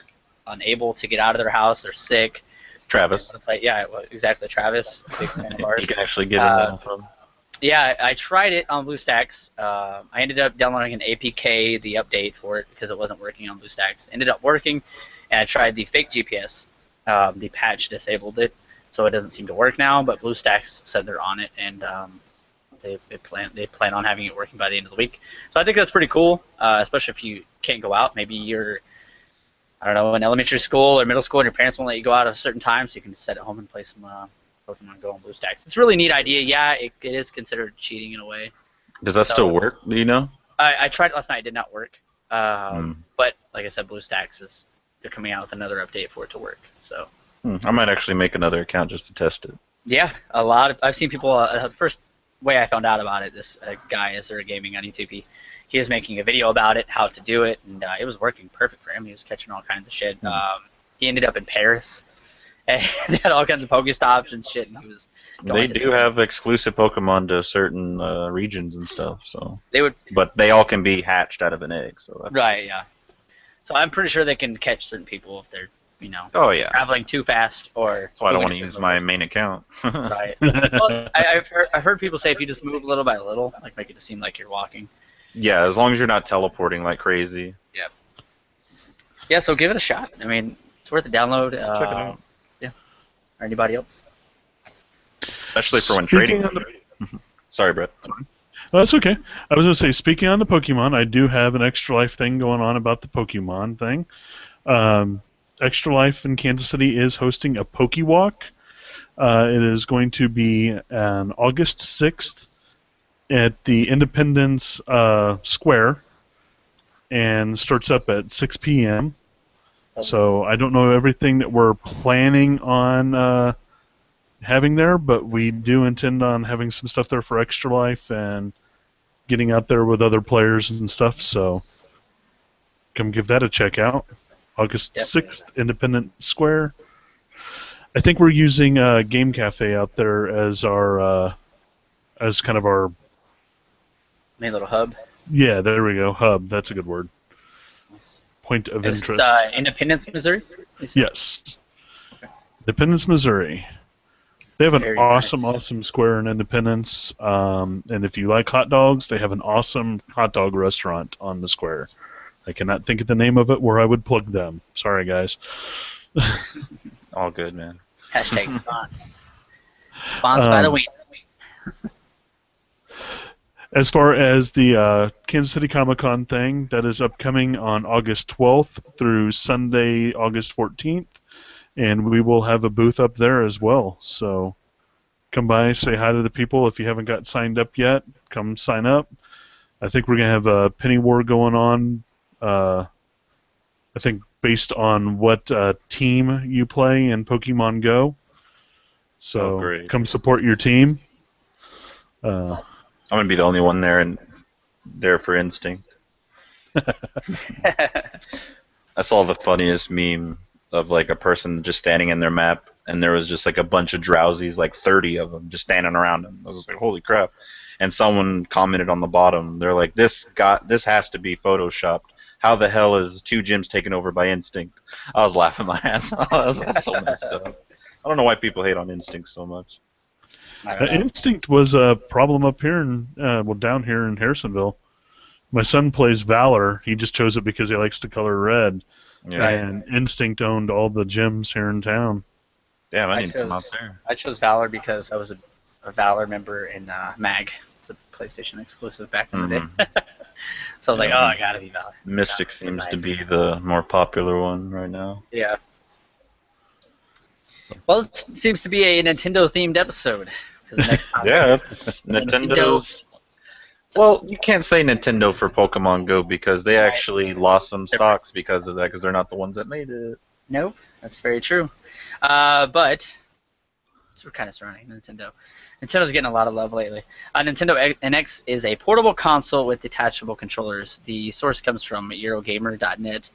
unable to get out of their house, they're sick.
Travis.
Yeah, well, exactly, Travis. Big fan of ours.
You can actually get in that phone.
Yeah, I tried it on BlueStacks. I ended up downloading an APK, the update for it, because it wasn't working on BlueStacks. Ended up working, and I tried the fake GPS. The patch disabled it, so it doesn't seem to work now. But BlueStacks said they're on it, and they plan on having it working by the end of the week. So I think that's pretty cool, especially if you can't go out. Maybe you're, I don't know, in elementary school or middle school, and your parents won't let you go out at a certain time, so you can sit at home and play some Pokemon Go on BlueStacks. It's a really neat idea. Yeah, it is considered cheating in a way.
Does that still work? Do you know?
I tried it last night. It did not work. But like I said, BlueStacks they're coming out with another update for it to work. So
I might actually make another account just to test it.
Yeah, I've seen people. The first way I found out about it, this guy, Azura Gaming on YouTube, he was making a video about it, how to do it, and it was working perfect for him. He was catching all kinds of shit. He ended up in Paris. And they had all kinds of Pokestops and shit, and he was.
They do have exclusive Pokemon to certain regions and stuff, so.
They would.
But they all can be hatched out of an egg, so. That's
right. Yeah. So I'm pretty sure they can catch certain people if they're,
Oh yeah.
traveling too fast or.
That's why I don't want to use my main account.
Right. Well, I've heard people say if you just move little by little, like make it seem like you're walking.
Yeah, as long as you're not teleporting like crazy.
Yeah. Yeah. So give it a shot. I mean, it's worth a download.
Check it out.
Or anybody else?
Especially for when trading. Sorry, Brett.
Oh, that's okay. I was going to say, speaking on the Pokemon, I do have an Extra Life thing going on about the Pokemon thing. Extra Life in Kansas City is hosting a Pokewalk. It is going to be on August 6th at the Independence Square and starts up at 6 p.m. So I don't know everything that we're planning on having there, but we do intend on having some stuff there for Extra Life and getting out there with other players and stuff. So come give that a check out. August
Yep.
6th, Independence Square. I think we're using Game Cafe out there as our as kind of our
Main little hub.
yeah. There we go. Hub. That's a good word.
Nice.
Point of
This
interest.
is Independence, Missouri? You said?
Yes. Independence, Missouri. They have an
Very
awesome,
nice.
awesome square in Independence. And if you like hot dogs, they have an awesome hot dog restaurant on the square. I cannot think of the name of it where I would plug them. Sorry, guys.
All good, man.
Hashtag spons. Spons by the week.
As far as the Kansas City Comic-Con thing, that is upcoming on August 12th through Sunday, August 14th. And we will have a booth up there as well. So come by, say hi to the people. If you haven't got signed up yet, come sign up. I think we're going to have a penny war going on. I think based on what team you play in Pokemon Go. So
great.
come support your team.
I'm gonna be the only one there for Instinct. I saw the funniest meme of like a person just standing in their map, and there was just like a bunch of drowsies, like 30 of them, just standing around him. I was like, holy crap! And someone commented on the bottom, they're like, this has to be photoshopped. How the hell is 2 gyms taken over by Instinct? I was laughing my ass off. That's so messed up. I don't know why people hate on Instinct so much.
Instinct was a problem up here down here in Harrisonville. My son plays Valor. He just chose it because he likes the color red.
Yeah.
And Instinct owned all the gyms here in town.
Damn, I need to come out there.
I chose Valor because I was a Valor member in MAG. It's a PlayStation exclusive back in the day. So I was like, I gotta be Valor.
Mystic seems to be the more popular one right now.
Yeah. Well, it seems to be a Nintendo-themed episode.
Yeah, it's Nintendo's. Well, you can't say Nintendo for Pokemon Go because they actually lost some stocks because of that, because they're not the ones that made it.
Nope, that's very true. But so we're kind of surrounding Nintendo. Nintendo's getting a lot of love lately. Nintendo NX is a portable console with detachable controllers. The source comes from Eurogamer.net.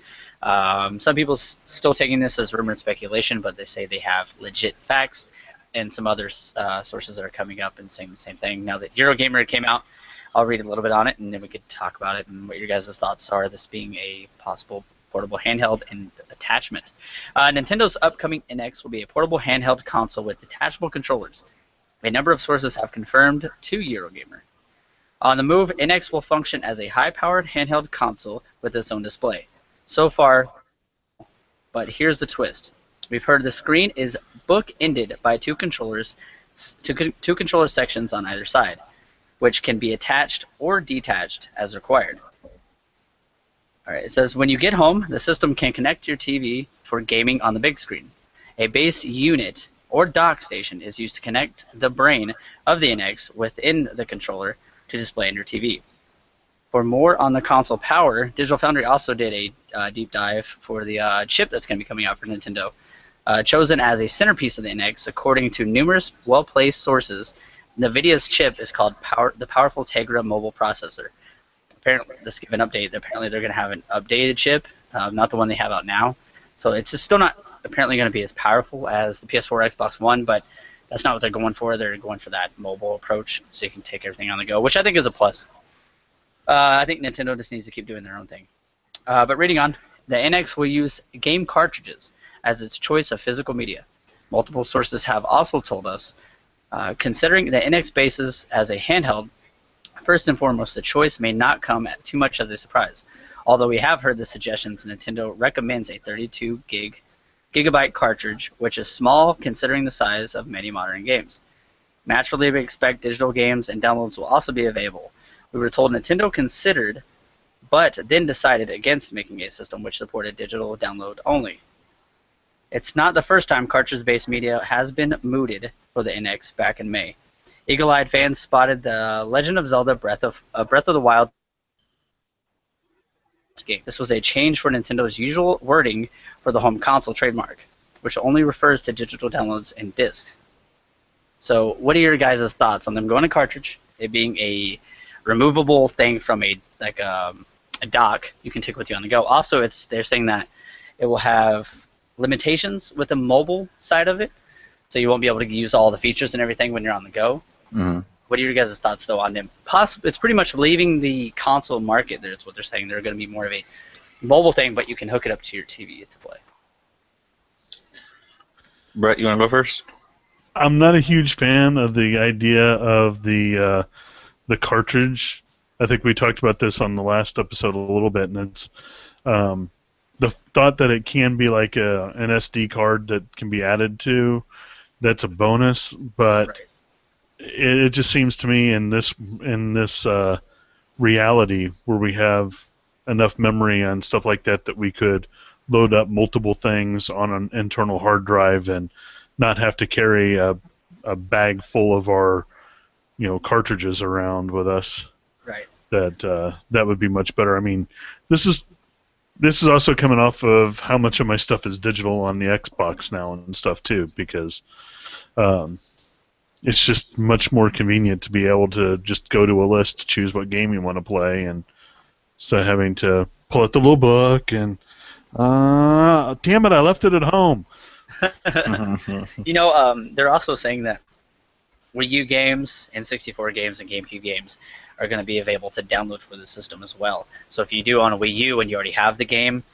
Some people still taking this as rumor and speculation, but they say they have legit facts, and some other sources that are coming up and saying the same thing. Now that Eurogamer came out, I'll read a little bit on it, and then we could talk about it and what your guys' thoughts are. This being a possible portable handheld and attachment. Nintendo's upcoming NX will be a portable handheld console with detachable controllers. A number of sources have confirmed to Eurogamer. On the move, NX will function as a high-powered handheld console with its own display. So far, but here's the twist. We've heard the screen is book-ended by two controller sections on either side, which can be attached or detached as required. Alright, it says, when you get home, the system can connect to your TV for gaming on the big screen. A base unit or dock station is used to connect the brain of the NX within the controller to display on your TV. For more on the console power, Digital Foundry also did a deep dive for the chip that's going to be coming out for Nintendo. Chosen as a centerpiece of the NX, according to numerous well-placed sources, NVIDIA's chip is called the Powerful Tegra Mobile Processor. Apparently, let's give an update. Apparently, they're going to have an updated chip, not the one they have out now. So it's just still not apparently going to be as powerful as the PS4 or Xbox One, but that's not what they're going for. They're going for that mobile approach, so you can take everything on the go, which I think is a plus. I think Nintendo just needs to keep doing their own thing. But reading on, the NX will use game cartridges as its choice of physical media. Multiple sources have also told us, considering the NX bases as a handheld, first and foremost, the choice may not come too much as a surprise. Although we have heard the suggestions, Nintendo recommends a 32 gigabyte cartridge, which is small considering the size of many modern games. Naturally, we expect digital games and downloads will also be available. We were told Nintendo considered, but then decided against making a system which supported digital download only. It's not the first time cartridge-based media has been mooted for the NX back in May. Eagle-eyed fans spotted the Legend of Zelda Breath of the Wild game. This was a change for Nintendo's usual wording for the home console trademark, which only refers to digital downloads and discs. So what are your guys' thoughts on them going to cartridge, it being a removable thing from a a dock you can take with you on the go. Also, they're saying that it will have limitations with the mobile side of it, so you won't be able to use all the features and everything when you're on the go.
Mm-hmm.
What are your guys' thoughts, though, on them? It's pretty much leaving the console market. That's what they're saying. They're going to be more of a mobile thing, but you can hook it up to your TV to play.
Brett, you want to go first?
I'm not a huge fan of the idea of the cartridge. I think we talked about this on the last episode a little bit, and it's the thought that it can be like an SD card that can be added to. That's a bonus, but
Right.
it just seems to me in this reality where we have enough memory and stuff like that that we could load up multiple things on an internal hard drive and not have to carry a bag full of our cartridges around with us.
Right.
That would be much better. I mean, this is also coming off of how much of my stuff is digital on the Xbox now and stuff too, because it's just much more convenient to be able to just go to a list, choose what game you want to play, and instead of having to pull out the little book and damn it, I left it at home.
They're also saying that Wii U games, N64 games, and GameCube games are going to be available to download for the system as well. So if you do on a Wii U and you already have the game,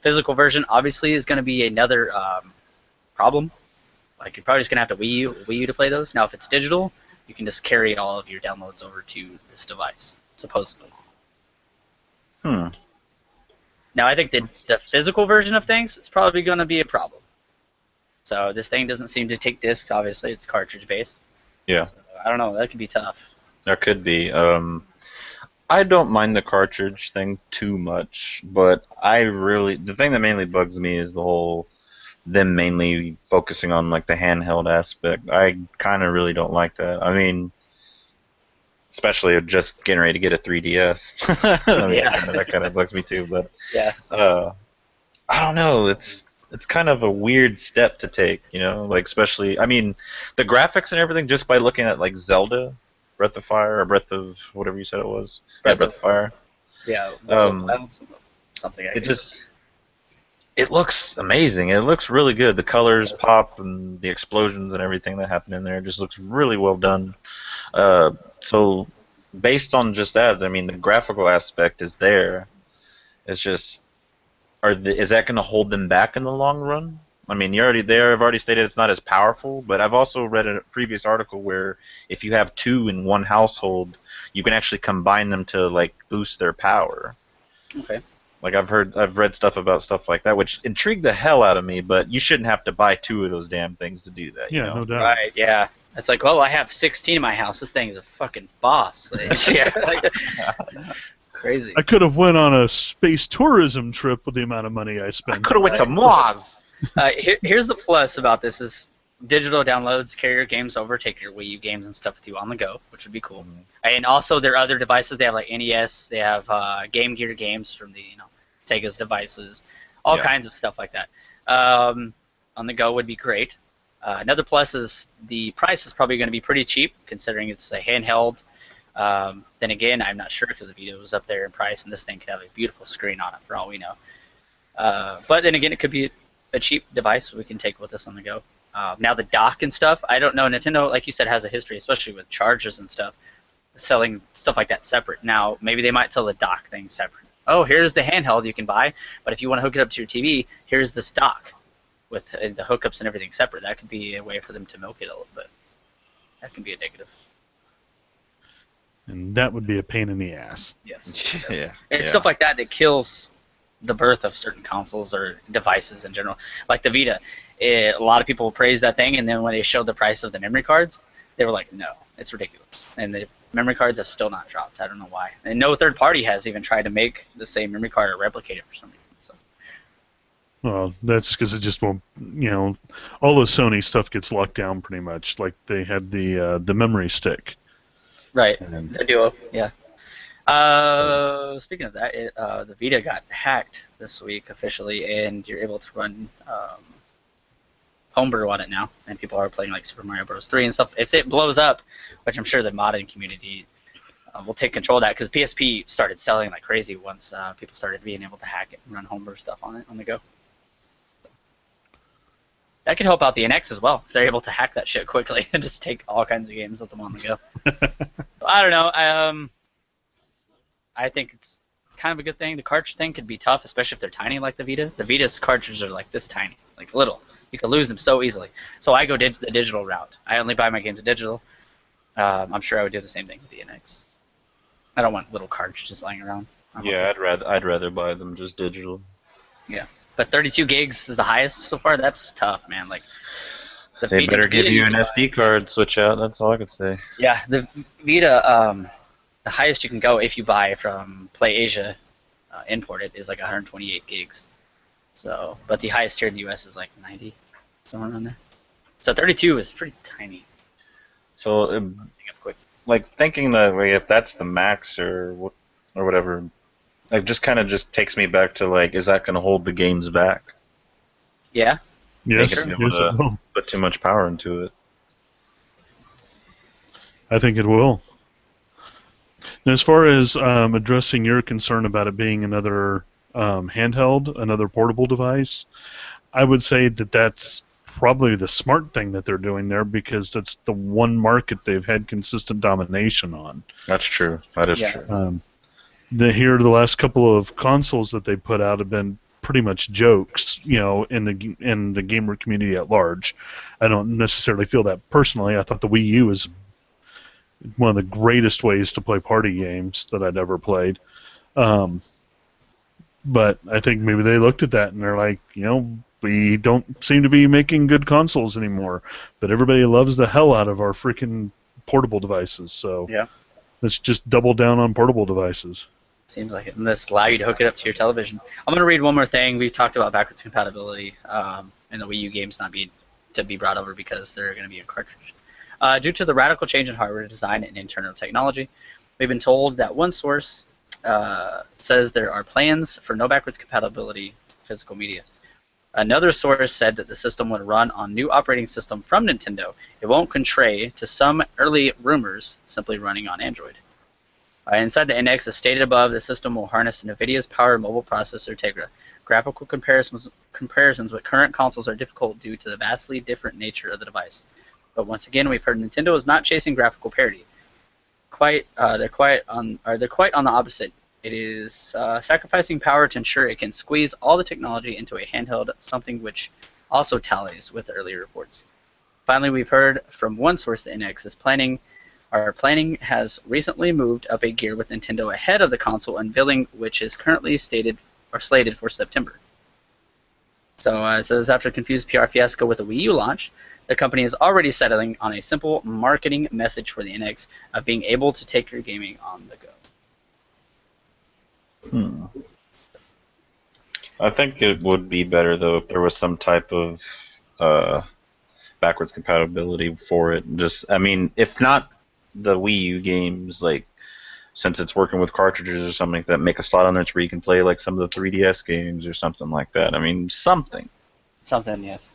physical version obviously is going to be another problem. Like, you're probably just going to have to Wii U to play those. Now, if it's digital, you can just carry all of your downloads over to this device, supposedly. Now, I think the physical version of things is probably going to be a problem. So this thing doesn't seem to take discs, obviously. It's cartridge-based.
Yeah.
So, I don't know. That could be tough.
There could be. I don't mind the cartridge thing too much, but the thing that mainly bugs me is them mainly focusing on like the handheld aspect. I kind of really don't like that. I mean, especially just getting ready to get a 3DS. I mean,
Yeah.
that kind of bugs me too. But
Yeah.
I don't know. It's kind of a weird step to take, like especially. I mean, the graphics and everything just by looking at like Zelda, Breath of Fire, or Breath of whatever you said it was. Breath of Fire.
Yeah. Something.
It looks amazing. It looks really good. The colors pop and the explosions and everything that happened in there just looks really well done. So based on just that, I mean, the graphical aspect is there. It's just, is that going to hold them back in the long run? I mean, they've already stated it's not as powerful, but I've also read a previous article where if you have two in one household, you can actually combine them to like boost their power.
Okay.
Like I've read stuff about stuff like that, which intrigued the hell out of me. But you shouldn't have to buy two of those damn things to do that.
Yeah, no doubt.
Right? Yeah. It's like, well, I have 16 in my house. This thing's a fucking boss. Yeah. Crazy.
I could have went on a space tourism trip with the amount of money I spent.
I could have went to Mars.
Here's the plus about this is digital downloads, carry your games over, take your Wii U games and stuff with you on the go, which would be cool. And also their other devices, they have like NES, they have Game Gear games from the Sega's devices, all kinds of stuff like that. On the go would be great. Another plus is the price is probably going to be pretty cheap considering it's a handheld. Then again, I'm not sure because the Vita was up there in price, and this thing could have a beautiful screen on it for all we know. But then again, it could be a cheap device we can take with us on the go. Now the dock and stuff, I don't know. Nintendo, like you said, has a history, especially with chargers and stuff, selling stuff like that separate. Now maybe they might sell the dock thing separate. Oh, here's the handheld you can buy, but if you want to hook it up to your TV, here's this dock with the hookups and everything separate. That could be a way for them to milk it a little bit. That can be a negative.
And that would be a pain in the ass.
Yes.
Yeah.
It's stuff like that that kills the birth of certain consoles or devices in general. Like the Vita, a lot of people praise that thing, and then when they showed the price of the memory cards, they were like, no, it's ridiculous. And the memory cards have still not dropped. I don't know why. And no third party has even tried to make the same memory card or replicate it for some reason. So.
Well, that's because it just won't, all the Sony stuff gets locked down pretty much. Like they had the memory stick.
Right, the Duo, yeah. Speaking of that, the Vita got hacked this week officially, and you're able to run homebrew on it now, and people are playing like Super Mario Bros. 3 and stuff. If it blows up, which I'm sure the modding community will take control of that because PSP started selling like crazy once people started being able to hack it and run homebrew stuff on it on the go. That could help out the NX as well if they're able to hack that shit quickly and just take all kinds of games with them on the go. I don't know. I think it's kind of a good thing. The cartridge thing could be tough, especially if they're tiny like the Vita. The Vita's cartridges are like this tiny, like little. You could lose them so easily. So I go the digital route. I only buy my games digital. I'm sure I would do the same thing with the NX. I don't want little cartridges lying around.
Yeah, I'd rather buy them just digital.
Yeah, but 32 gigs is the highest so far. That's tough, man. Like
they better give you an SD card switch out. That's all I could say.
Yeah, the Vita, the highest you can go if you buy from PlayAsia, imported, is like 128 gigs. So, but the highest here in the U.S. is like 90, somewhere around there. So 32 is pretty tiny.
So, like thinking that like, if that's the max or whatever, like just kind of just takes me back to like, is that going to hold the games back?
Yeah.
Yes,
Yes,
it will.
Put too much power into it.
I think it will. And as far as addressing your concern about it being another handheld, another portable device, I would say that that's probably the smart thing that they're doing there because that's the one market they've had consistent domination on.
That's true. That is true.
The last couple of consoles that they put out have been pretty much jokes, in the gamer community at large. I don't necessarily feel that personally. I thought the Wii U was one of the greatest ways to play party games that I'd ever played. But I think maybe they looked at that and they're like, we don't seem to be making good consoles anymore, but everybody loves the hell out of our freaking portable devices. So let's just double down on portable devices.
Seems like it. And this allow you to hook it up to your television. I'm going to read one more thing. We talked about backwards compatibility and the Wii U games not being to be brought over because they're going to be a cartridge. Due to the radical change in hardware design and internal technology, we've been told that one source says there are plans for no backwards compatibility physical media. Another source said that the system would run on new operating system from Nintendo. It won't contrary to some early rumors simply running on Android. Inside the NX, as stated above, the system will harness NVIDIA's powered mobile processor Tegra. Graphical comparisons with current consoles are difficult due to the vastly different nature of the device. But once again, we've heard Nintendo is not chasing graphical parity. They're quite on the opposite. It is sacrificing power to ensure it can squeeze all the technology into a handheld, something which also tallies with the earlier reports. Finally, we've heard from one source the NX is planning has recently moved up a gear with Nintendo ahead of the console unveiling, which is currently slated for September. So it says after a confused PR fiasco with the Wii U launch, the company is already settling on a simple marketing message for the NX of being able to take your gaming on the go.
I think it would be better though if there was some type of backwards compatibility for it. If not the Wii U games, like since it's working with cartridges or something like that, make a slot on there where you can play like some of the 3DS games or something like that. Something.
Something, yes.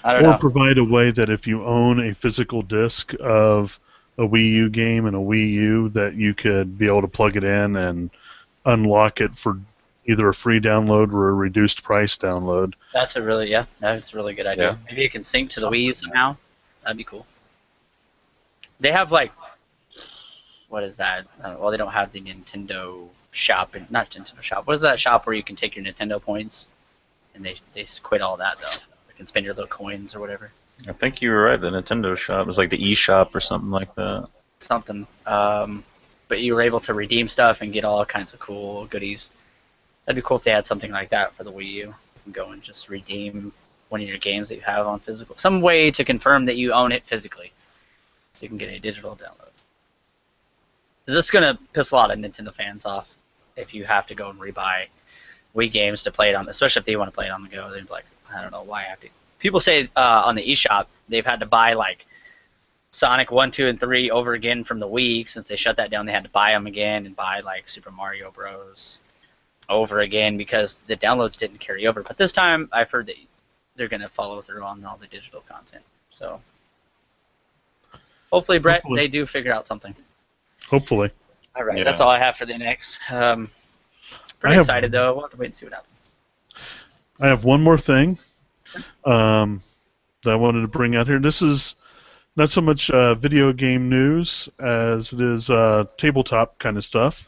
I don't know.
Or provide a way that if you own a physical disc of a Wii U game and a Wii U, that you could be able to plug it in and unlock it for either a free download or a reduced price download.
That's a really good idea. Yeah. Maybe it can sync to the Wii U somehow. That'd be cool. They have what is that? Well, they don't have the Nintendo shop, not Nintendo shop. What is that shop where you can take your Nintendo points? And they quit all that though. You can spend your little coins or whatever.
I think you were right. The Nintendo shop is like the eShop or something like that.
Something. But you were able to redeem stuff and get all kinds of cool goodies. That'd be cool if they had something like that for the Wii U. You can go and just redeem one of your games that you have on physical. Some way to confirm that you own it physically. So you can get a digital download. Is this going to piss a lot of Nintendo fans off if you have to go and rebuy Wii games to play it on, especially if they want to play it on the go? They're like, I don't know why I have to. People say on the eShop they've had to buy like Sonic 1, 2, and 3 over again from the Wii. Since they shut that down, they had to buy them again and buy like Super Mario Bros. Over again because the downloads didn't carry over. But this time I've heard that they're going to follow through on all the digital content. So hopefully, Brett, they do figure out something.
Hopefully.
All right,
Yeah.
that's all I have for the NX.
I
Pretty
have-
excited though. We'll have to wait and see what happens.
I have one more thing that I wanted to bring out here. This is not so much video game news as it is tabletop kind of stuff.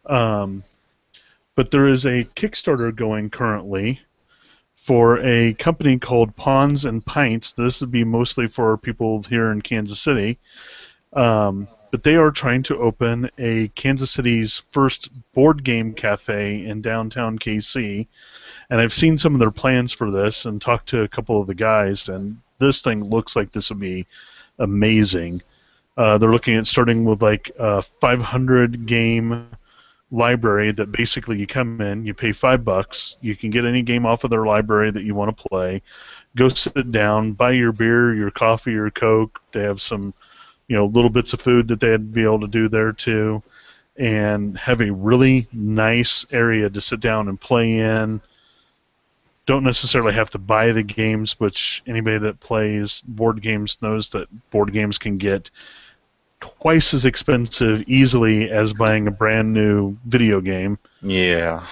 But there is a Kickstarter going currently for a company called Pawns and Pints. This would be mostly for people here in Kansas City. But they are trying to open a Kansas City's first board game cafe in downtown KC. And I've seen some of their plans for this and talked to a couple of the guys, and this thing looks like this would be amazing. They're looking at starting with like a 500 game library that basically you come in, you pay $5, you can get any game off of their library that you want to play, go sit down, buy your beer, your coffee, your Coke. They have some, little bits of food that they'd be able to do there too, and have a really nice area to sit down and play in. Don't necessarily have to buy the games, which anybody that plays board games knows that board games can get twice as expensive easily as buying a brand new video game.
Yeah.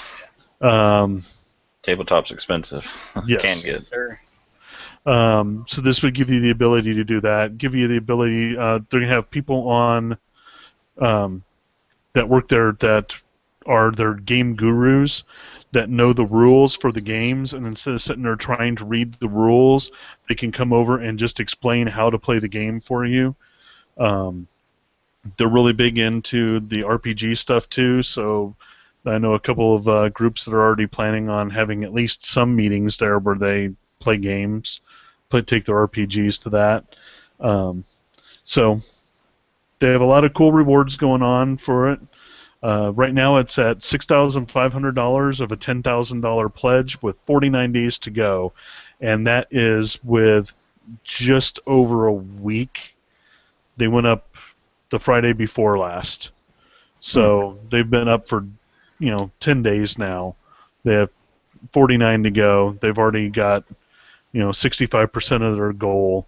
Tabletop's expensive.
Yes.
Can get.
Sure.
So this would give you the ability to do that. Give you the ability. They're gonna have people on that work there that are their game gurus that know the rules for the games, and instead of sitting there trying to read the rules, they can come over and just explain how to play the game for you. They're really big into the RPG stuff too, so I know a couple of groups that are already planning on having at least some meetings there where they play games, take their RPGs to that. So they have a lot of cool rewards going on for it. Right now it's at $6,500 of a $10,000 pledge with 49 days to go, and that is with just over a week. They went up the Friday before last. So they've been up for 10 days now. They have 49 to go. They've already got 65% of their goal.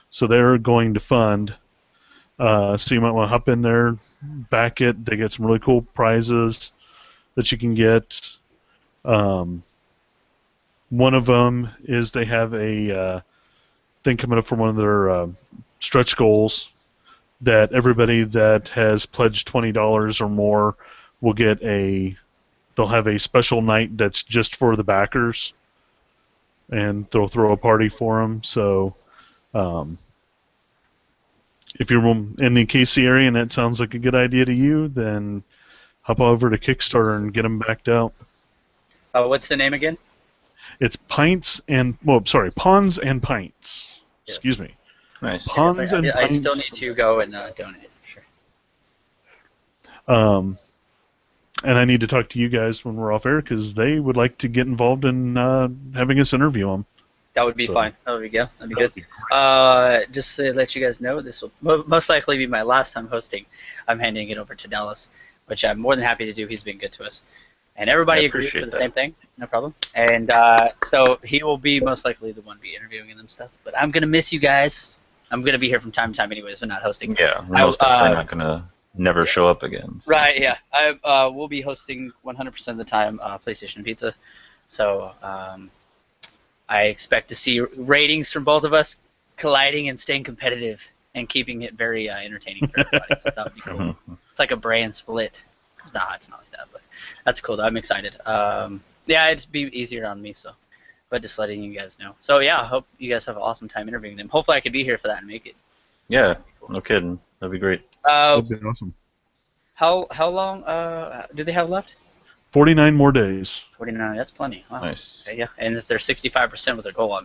So they're going to fund. So you might want to hop in there, back it. They get some really cool prizes that you can get. One of them is they have a thing coming up for one of their stretch goals that everybody that has pledged $20 or more will get they'll have a special night that's just for the backers, and they'll throw a party for them. So if you're in the KC area and that sounds like a good idea to you, then hop over to Kickstarter and get them backed out.
What's the name again?
It's Pawns and Pints.
Yes.
Excuse me.
Nice.
Pawns and
I
Pints.
still need to go and donate. Sure.
And I need to talk to you guys when we're off air because they would like to get involved in having us interview them.
That would be fine. That would be good. That'd be good. Just to let you guys know, this will most likely be my last time hosting. I'm handing it over to Dallas, which I'm more than happy to do. He's been good to us. And everybody agrees to the same thing. No problem. And so he will be most likely the one be interviewing them stuff. But I'm going to miss you guys. I'm going to be here from time to time anyways, but not hosting.
Yeah, most definitely not going to never show up again. So.
Right, yeah. I will be hosting 100% of the time PlayStation and Pizza. So I expect to see ratings from both of us colliding and staying competitive and keeping it very entertaining for everybody. So that would be cool. It's like a brand split. No, it's not like that, but that's cool though. I'm excited. Yeah, it'd be easier on me, so. But just letting you guys know. So yeah, I hope you guys have an awesome time interviewing them. Hopefully I could be here for that and make it.
Yeah, no kidding. That'd be great.
That'd be awesome.
How long do they have left?
49 more days.
49. That's plenty. Wow.
Nice.
Okay, yeah, and if they're 65% with their goal, I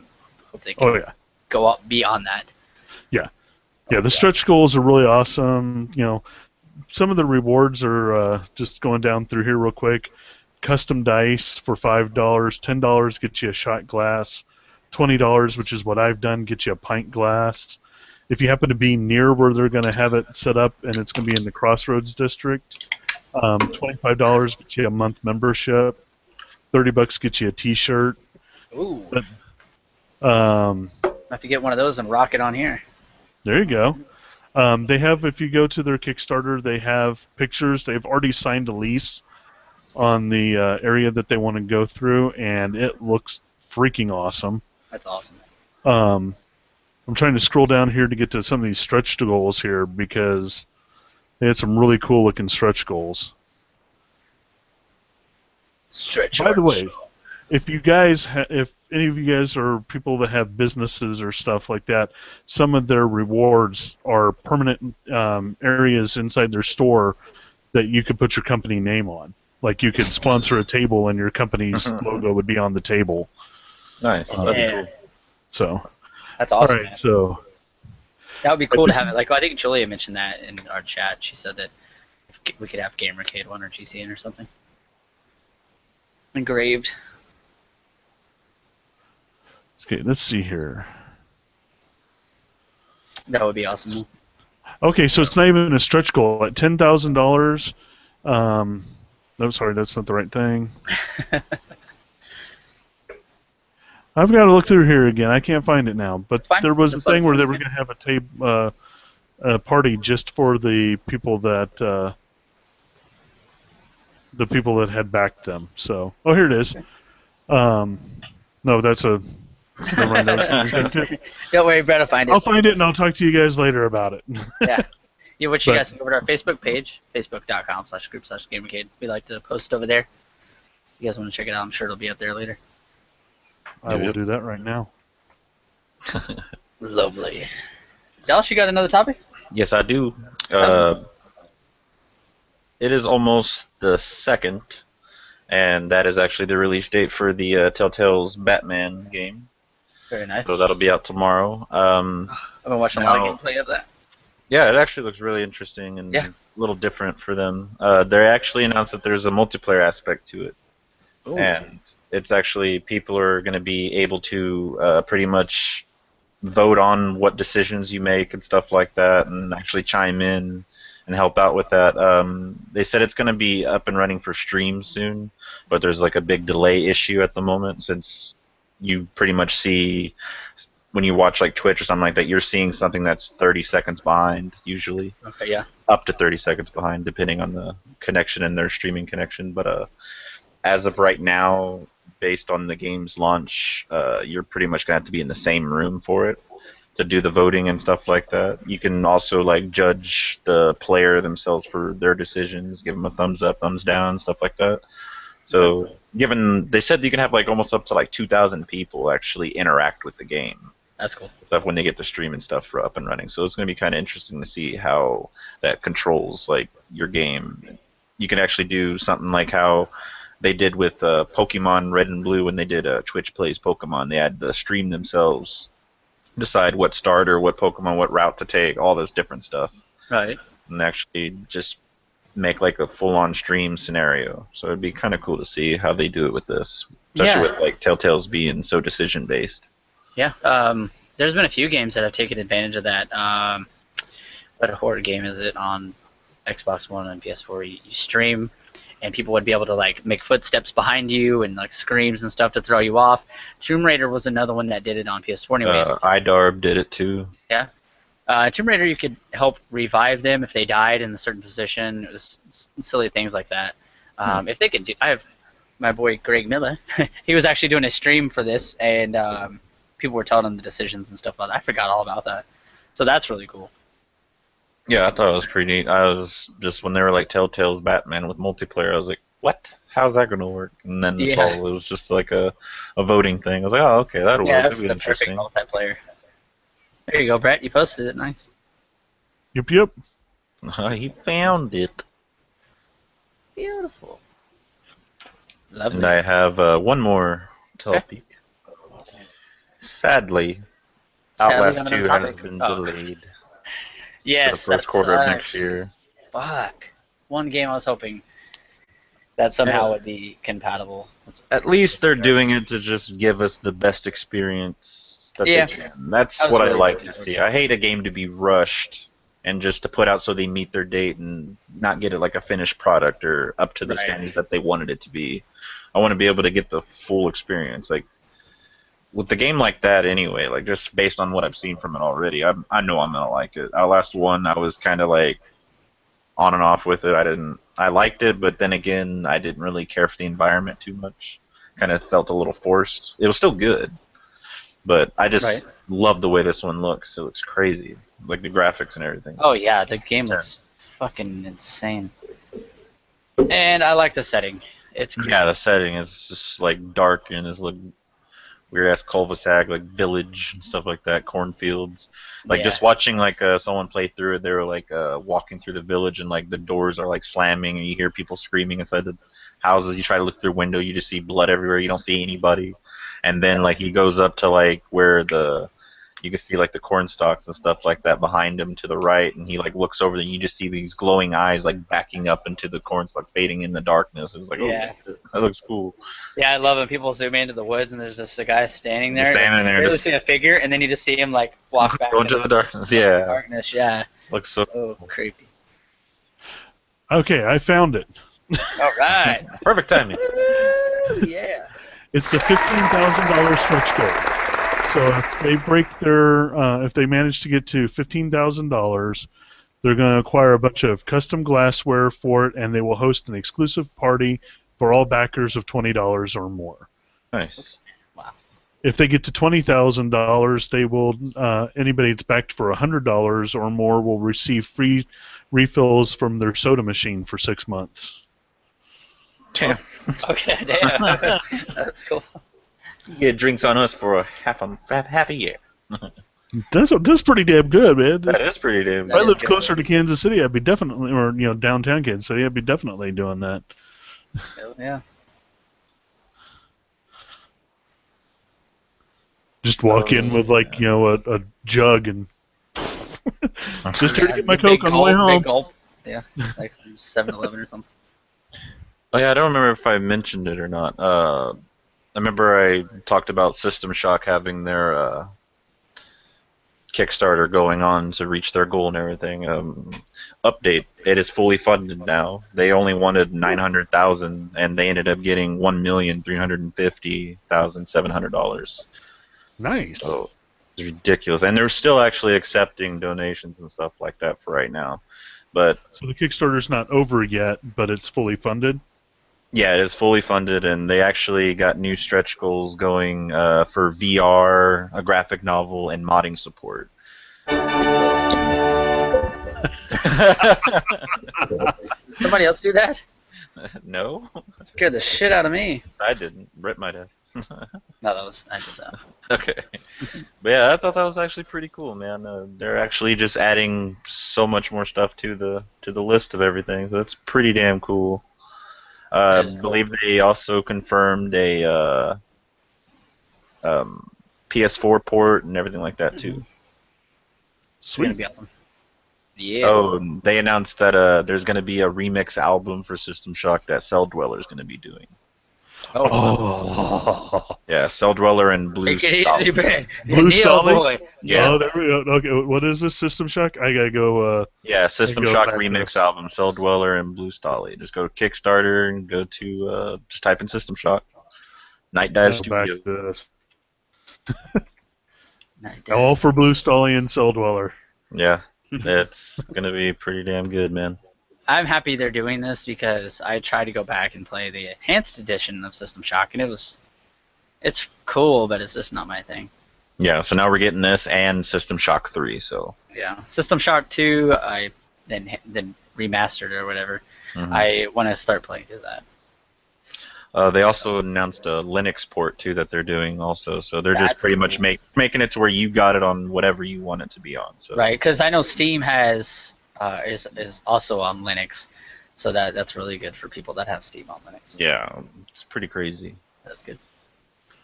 hope they can go up beyond that.
Yeah. Yeah, the stretch goals are really awesome. Some of the rewards are just going down through here real quick. Custom dice for $5, $10 gets you a shot glass, $20, which is what I've done, gets you a pint glass. If you happen to be near where they're going to have it set up and it's going to be in the Crossroads district, $25 gets you a month membership, $30 gets you a T-shirt.
Ooh.
I
have to get one of those and rock it on here.
There you go. They have, if you go to their Kickstarter, they have pictures. They've already signed a lease on the area that they want to go through, and it looks freaking awesome.
That's awesome.
I'm trying to scroll down here to get to some of these stretch goals here because they had some really cool looking stretch goals.
Stretch.
By the way, if you guys, if any of you guys are people that have businesses or stuff like that, some of their rewards are permanent areas inside their store that you could put your company name on. Like you could sponsor a table and your company's logo would be on the table.
Nice. That'd be cool.
So.
That's awesome.
All right, so.
That would be cool to have it. Like I think Julia mentioned that in our chat. She said that if we could have GamerCade one or GCN or something engraved.
Okay, let's see here.
That would be awesome.
Okay, so it's not even a stretch goal. At $10,000, no, sorry, that's not the right thing. I've got to look through here again. I can't find it now. But there was a thing where they were going to have a party just for the people that had backed them. So, oh, here it is. No, that's a. Never mind,
Don't worry, Brett will find it.
I'll find it and I'll talk to you guys later about it.
Yeah. You guys can go over to our Facebook page, facebook.com/group/GamerCade. We like to post over there. If you guys want to check it out, I'm sure it'll be up there later.
I will do that right now.
Lovely. Dallas, you got another topic?
Yes, I do. It is almost the 2nd, and that is actually the release date for the Telltale's Batman game.
Very nice.
So that'll be out tomorrow.
I've been watching a lot of gameplay of that.
Yeah, it actually looks really interesting and a little different for them. They actually announced that there's a multiplayer aspect to it. Ooh. And it's actually people are going to be able to pretty much vote on what decisions you make and stuff like that and actually chime in and help out with that. They said it's going to be up and running for stream soon, but there's like a big delay issue at the moment since you pretty much see when you watch like Twitch or something like that, you're seeing something that's 30 seconds behind usually.
Okay, yeah.
Up to 30 seconds behind depending on the connection and their streaming connection. But as of right now, based on the game's launch, you're pretty much going to have to be in the same room for it to do the voting and stuff like that. You can also like judge the player themselves for their decisions, give them a thumbs up, thumbs down, stuff like that. So they said you can have like almost up to like 2,000 people actually interact with the game.
That's cool.
Stuff when they get the stream and stuff for up and running. So it's going to be kind of interesting to see how that controls like your game. You can actually do something like how they did with Pokemon Red and Blue when they did Twitch Plays Pokemon. They had the stream themselves decide what starter, what Pokemon, what route to take, all this different stuff.
Right.
And actually just make like a full-on stream scenario. So it'd be kind of cool to see how they do it with this, especially with like Telltale's being so decision-based.
Yeah. There's been a few games that have taken advantage of that. What horror game is it on Xbox One and PS4? You stream, and people would be able to like make footsteps behind you and like screams and stuff to throw you off. Tomb Raider was another one that did it on PS4 anyways.
iDarb did it too.
Yeah. Tomb Raider, you could help revive them if they died in a certain position. It was silly things like that. If they could do, I have my boy Greg Miller. He was actually doing a stream for this, and people were telling him the decisions and stuff like that. I forgot all about that. So that's really cool.
Yeah, I thought it was pretty neat. I was just, when they were like Telltale's Batman with multiplayer, I was like, what? How's that going to work? And then it was just like a voting thing. I was like, oh, okay, that'll work.
That's the perfect multiplayer. There you go, Brett. You posted it. Nice.
Yep.
He found it.
Beautiful. Lovely.
And I have one more speak. Sadly, Outlast 2 has been delayed.
Yes,
to the first quarter of next year.
Fuck. One game I was hoping that somehow would be compatible.
At least they're doing it to just give us the best experience that they can. That's what I like to see. I hate a game to be rushed and just to put out so they meet their date and not get it like a finished product or up to the standards that they wanted it to be. I want to be able to get the full experience. Like, with the game like that anyway, like just based on what I've seen from it already, I know I'm gonna like it. Outlast 1, I was kind of like on and off with it. I liked it, but then again, I didn't really care for the environment too much. Kind of felt a little forced. It was still good, but I
Right.
just love the way this one looks. It looks crazy, like the graphics and everything.
Oh yeah, the game looks
Intense.
fucking insane. And I like the setting. It's creepy.
Yeah, the setting is just like dark and this like weird ass cul-de-sac, like village and stuff like that, cornfields. Like
Yeah.
just watching like someone play through it, they were like walking through the village and like the doors are like slamming and you hear people screaming inside the houses. You try to look through a window, you just see blood everywhere. You don't see anybody. And then like he goes up to like where the you can see like the corn stalks and stuff like that behind him to the right, and he like looks over there and you just see these glowing eyes like backing up into the corn stalk, fading in the darkness. It's like, oh
Yeah.
shit, that looks cool.
Yeah, I love when people zoom into the woods and there's just a guy standing there.
Just standing
and
there,
you barely
just
see a figure, and then you just see him like walk back
go into the darkness. Yeah,
darkness. Yeah,
looks so
so creepy.
Okay, I found it.
All right.
perfect timing.
Yeah.
It's the $15,000 stretch goal. So if they break if they manage to get to $15,000, they're going to acquire a bunch of custom glassware for it, and they will host an exclusive party for all backers of $20 or more.
Nice.
Wow.
If they get to $20,000, they will anybody that's backed for $100 or more will receive free refills from their soda machine for 6 months.
Damn.
Okay. Damn. That's cool.
You get drinks on us for half a year.
That's pretty damn good, man.
That is pretty damn
If I
That is
lived
good.
closer to Kansas City, I'd be definitely, or downtown Kansas City, I'd be definitely doing that.
Yeah.
Just walk in with like a jug and just here to get my Coke on the way home.
Big gulp. Yeah, like 7-Eleven or something.
Oh yeah, I don't remember if I mentioned it or not. I remember I talked about System Shock having their Kickstarter going on to reach their goal and everything. Update: it is fully funded now. They only wanted 900,000, and they ended up getting $1,350,700.
Nice.
So it's ridiculous, and they're still actually accepting donations and stuff like that for right now. But
So the Kickstarter's not over yet, but it's fully funded.
yeah, it is fully funded, and they actually got new stretch goals going for VR, a graphic novel, and modding support.
Did somebody else do that?
No,
That scared the shit out of me.
I didn't. Brett might have.
No, I did that.
Okay. But yeah, I thought that was actually pretty cool, man. They're actually just adding so much more stuff to the list of everything, so it's pretty damn cool. I
That is cool.
believe they also confirmed a PS4 port and everything like that too.
It's gonna
Sweet.
be awesome. Yes.
Oh, they announced that there's going to be a remix album for System Shock that Cell Dweller is going to be doing.
Oh.
Yeah, Cell Dweller and Blue
Take it
Stolly.
easy, man.
Blue
Neo
Stolly?
boy.
Yeah.
Oh, there we go. Okay, what is this, System Shock? I gotta go.
Yeah, System
go
Shock
back to
remix
this.
album, Cell Dweller and Blue Stolly. Just go to Kickstarter and go to just type in System Shock. Night Dive
Go back
Studio.
to this.
Night
All
Dives.
for Blue Stolly and Cell Dweller.
Yeah, it's gonna be pretty damn good, man.
I'm happy they're doing this because I tried to go back and play the enhanced edition of System Shock, and it's cool, but it's just not my thing.
Yeah, so now we're getting this and System Shock 3. So
Yeah, System Shock 2, I then remastered or whatever.
mhm.
I want to start playing through that.
They also announced a Linux port too that they're doing also. So they're just
That's
pretty much
cool.
making it to where you got it on whatever you want it to be on. So
Right, because I know Steam is also on Linux, so that's really good for people that have Steam on Linux.
yeah, it's pretty crazy.
That's good.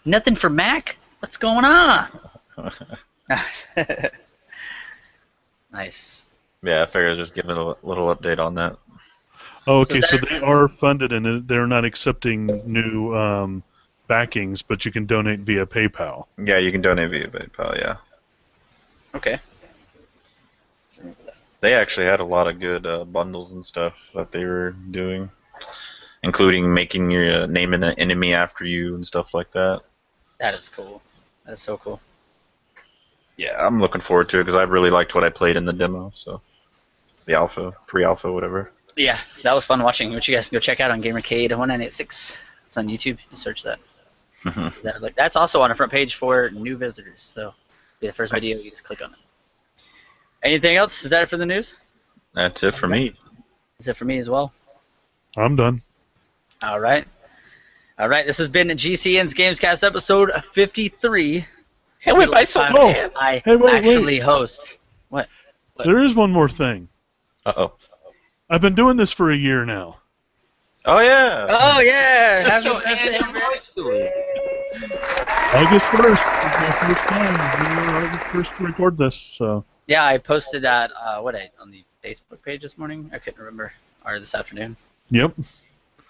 Nothing for Mac? What's going on? Nice.
Yeah, I figured I'd just give it a little update on that.
Oh,
So
okay,
is
so
that-
they are funded and they're not accepting new backings, but you can donate via PayPal.
Yeah, you can donate via PayPal. Yeah,
Okay.
they actually had a lot of good bundles and stuff that they were doing, including making your name an enemy after you and stuff like that.
That is cool. That's so cool.
Yeah, I'm looking forward to it because I really liked what I played in the demo. So the alpha, pre-alpha, whatever.
Yeah, that was fun watching. Which you guys can go check out on GamerCade 1986. It's on YouTube. You search that. That's also on the front page for new visitors. So be the first video. You just click on it. Anything else? Is that it for the news?
That's it for me.
Is it for me as well?
I'm done.
All right. All right. This has been GCN's GamesCast episode 53.
It went by so
fast.
I
Wait.
actually host. What?
There is one more thing.
Uh-oh.
I've been doing this for a year now.
Oh, yeah.
Oh, yeah. Happy
Your
birthday,
anniversary.
August 1st is my first time. August 1st to record this, so.
Yeah, I posted that on the Facebook page this morning. I couldn't remember, or this afternoon.
Yep.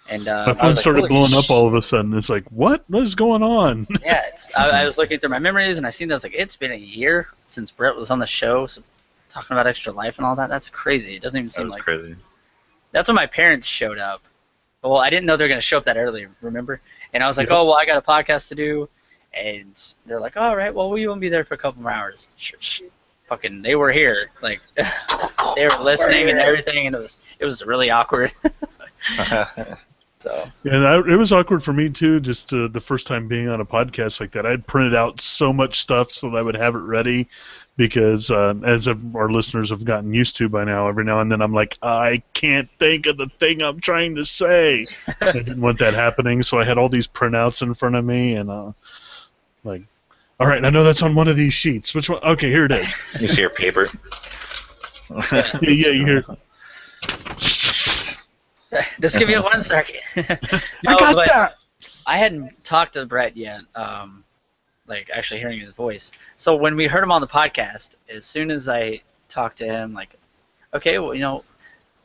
And
my phone started blowing up all of a sudden. It's like, what is going on?
Yeah, I was looking through my memories, and I seen that. I was like, it's been a year since Brett was on the show, so talking about Extra Life and all that. That's crazy. It doesn't even seem like
crazy.
That's when my parents showed up. Well, I didn't know they were going to show up that early, remember? And I was like, oh, well, I got a podcast to do. And they're like, all right, well, we won't be there for a couple more hours. Fucking, they were here. Like, they were listening and everything, and it was really awkward. So.
Yeah, it was awkward for me, too, just the first time being on a podcast like that. I had printed out so much stuff so that I would have it ready because, as our listeners have gotten used to by now, every now and then I'm like, I can't think of the thing I'm trying to say. I didn't want that happening, so I had all these printouts in front of me, and like, all right, I know that's on one of these sheets. Which one? Okay, here it is.
You see your paper?
Yeah, you hear.
Just give me 1 second.
I got that!
I hadn't talked to Brett yet, like actually hearing his voice. So when we heard him on the podcast, as soon as I talked to him, like, okay, well,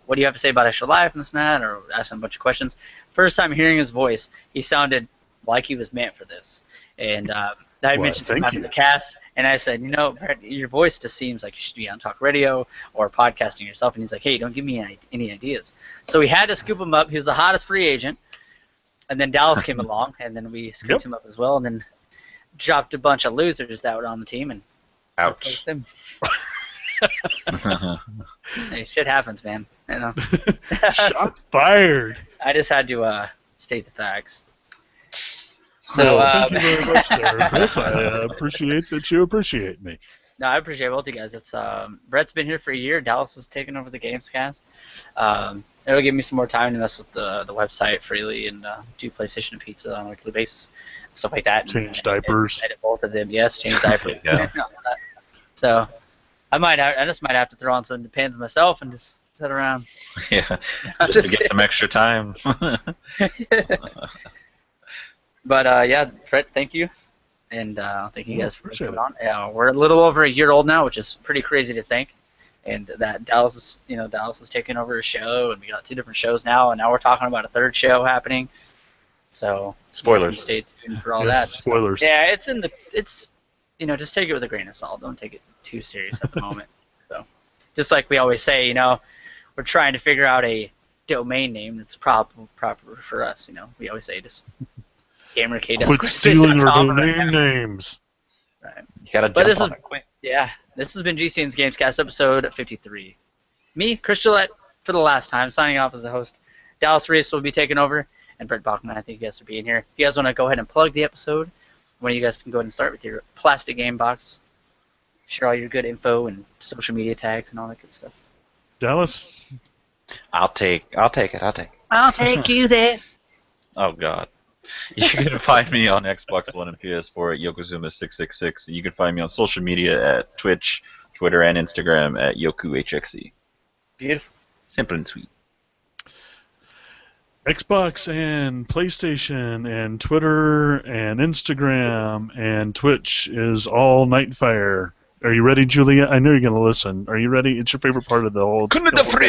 what do you have to say about Extra Life and this and that, or asked him a bunch of questions. First time hearing his voice, he sounded like he was meant for this. And I mentioned him after the cast, and I said, Brett, your voice just seems like you should be on talk radio or podcasting yourself. And he's like, hey, don't give me any ideas. So we had to scoop him up. He was the hottest free agent. And then Dallas came along, and then we scooped him up as well, and then dropped a bunch of losers that were on the team and
ouch.
Them. Hey, shit happens, man.
Shots fired.
I just had to state the facts. So
thank you very much, there, Chris. I appreciate that you appreciate me.
No, I appreciate both you guys. It's Brett's been here for a year. Dallas has taken over the GamesCast. It'll give me some more time to mess with the website freely and do PlayStation and Pizza on a weekly basis, stuff like that.
Change diapers.
Edit both of them. Yes, change diapers.
Yeah.
So I just might have to throw on some Depends myself and just sit around.
Yeah, just to get some extra time.
But yeah, Brett, thank you. And thank you guys for coming on. We're a little over a year old now, which is pretty crazy to think. And that Dallas is taking over a show, and we got 2 different shows now, and now we're talking about a 3rd show happening. So
Spoilers.
Stay tuned for all that.
Spoilers.
Yeah, it's just take it with a grain of salt. Don't take it too serious at the moment. So just like we always say, we're trying to figure out a domain name that's proper for us. We always say just GamerCade.
Quit stealing our domain names.
Right.
You gotta jump on it.
Yeah, this has been GCN's GamesCast episode 53. Me, Chris Gillette, for the last time, signing off as the host. Dallas Reese will be taking over, and Brett Bachman, I think you guys for being here. If you guys want to go ahead and plug the episode, one of you guys can go ahead and start with your plastic game box. Share all your good info and social media tags and all that good stuff.
Dallas?
I'll take it.
I'll take you there.
Oh, God. You can find me on Xbox One and PS4 at Yokozuna666, and you can find me on social media at Twitch, Twitter, and Instagram at YokuHXE.
Beautiful.
Simple and sweet.
Xbox and PlayStation and Twitter and Instagram and Twitch is all Nightfire. Are you ready, Julia? I know you're going to listen. Are you ready? It's your favorite part of the whole... KNYTFYRE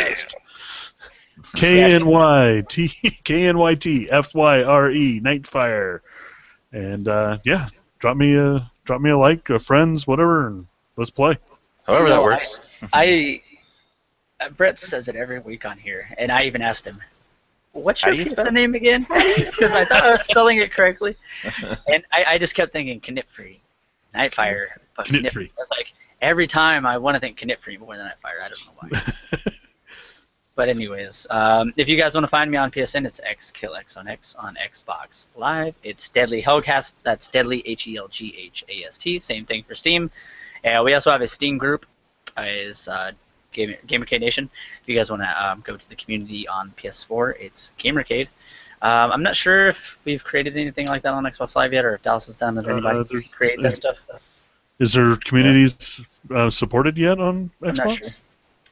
Nightfire, and yeah, drop me a like, friends, whatever, and let's play.
However that works.
Brett says it every week on here, and I even asked him, "What's your pizza name again?" Because I thought I was spelling it correctly, and I just kept thinking Knipfree. Nightfire. But
Knit-free.
That's like every time I want to think Knit-free more than Nightfire. I don't know why. But anyways, if you guys want to find me on PSN, it's XKillX on X. On Xbox Live, it's Deadly Hellcast. That's Deadly HELGHAST. Same thing for Steam. We also have a Steam group. Is GamerCade Nation. If you guys want to go to the community on PS4, it's GamerCade. I'm not sure if we've created anything like that on Xbox Live yet, or if Dallas has done it. Anybody create that stuff?
Is there communities supported yet on Xbox?
I'm not sure.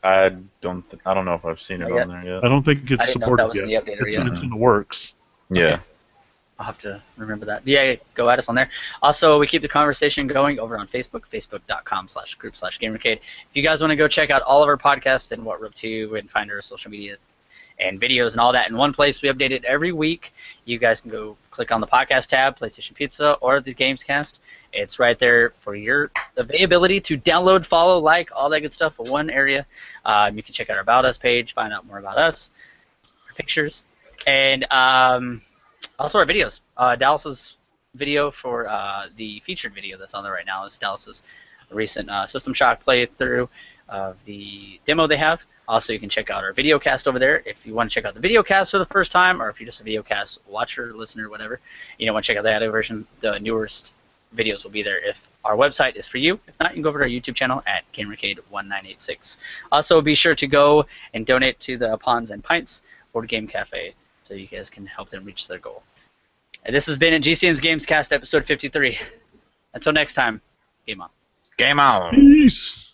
I don't know if I've seen it on there yet.
I don't think it's supported
yet.
It's in the works.
Yeah.
Okay. I'll have to remember that. Yeah, go at us on there. Also, we keep the conversation going over on Facebook, facebook.com/group/GamerCade. If you guys want to go check out all of our podcasts and what we're up to and find our social media and videos and all that in one place, we update it every week. You guys can go click on the podcast tab, PlayStation Pizza, or the GamesCast. It's right there for your availability to download, follow, like, all that good stuff in one area. You can check out our About Us page, find out more about us, our pictures, and also our videos. Dallas's video for the featured video that's on there right now is Dallas's recent System Shock playthrough of the demo they have. Also, you can check out our video cast over there if you want to check out the video cast for the first time, or if you're just a video cast watcher, listener, whatever. You don't want to check out the audio version, the newest videos will be there if our website is for you. If not, you can go over to our YouTube channel at GamerCade1986. Also, be sure to go and donate to the Pawns and Pints Board Game Cafe so you guys can help them reach their goal. And this has been GCN's GamesCast episode 53. Until next time, game on.
Game on.
Peace.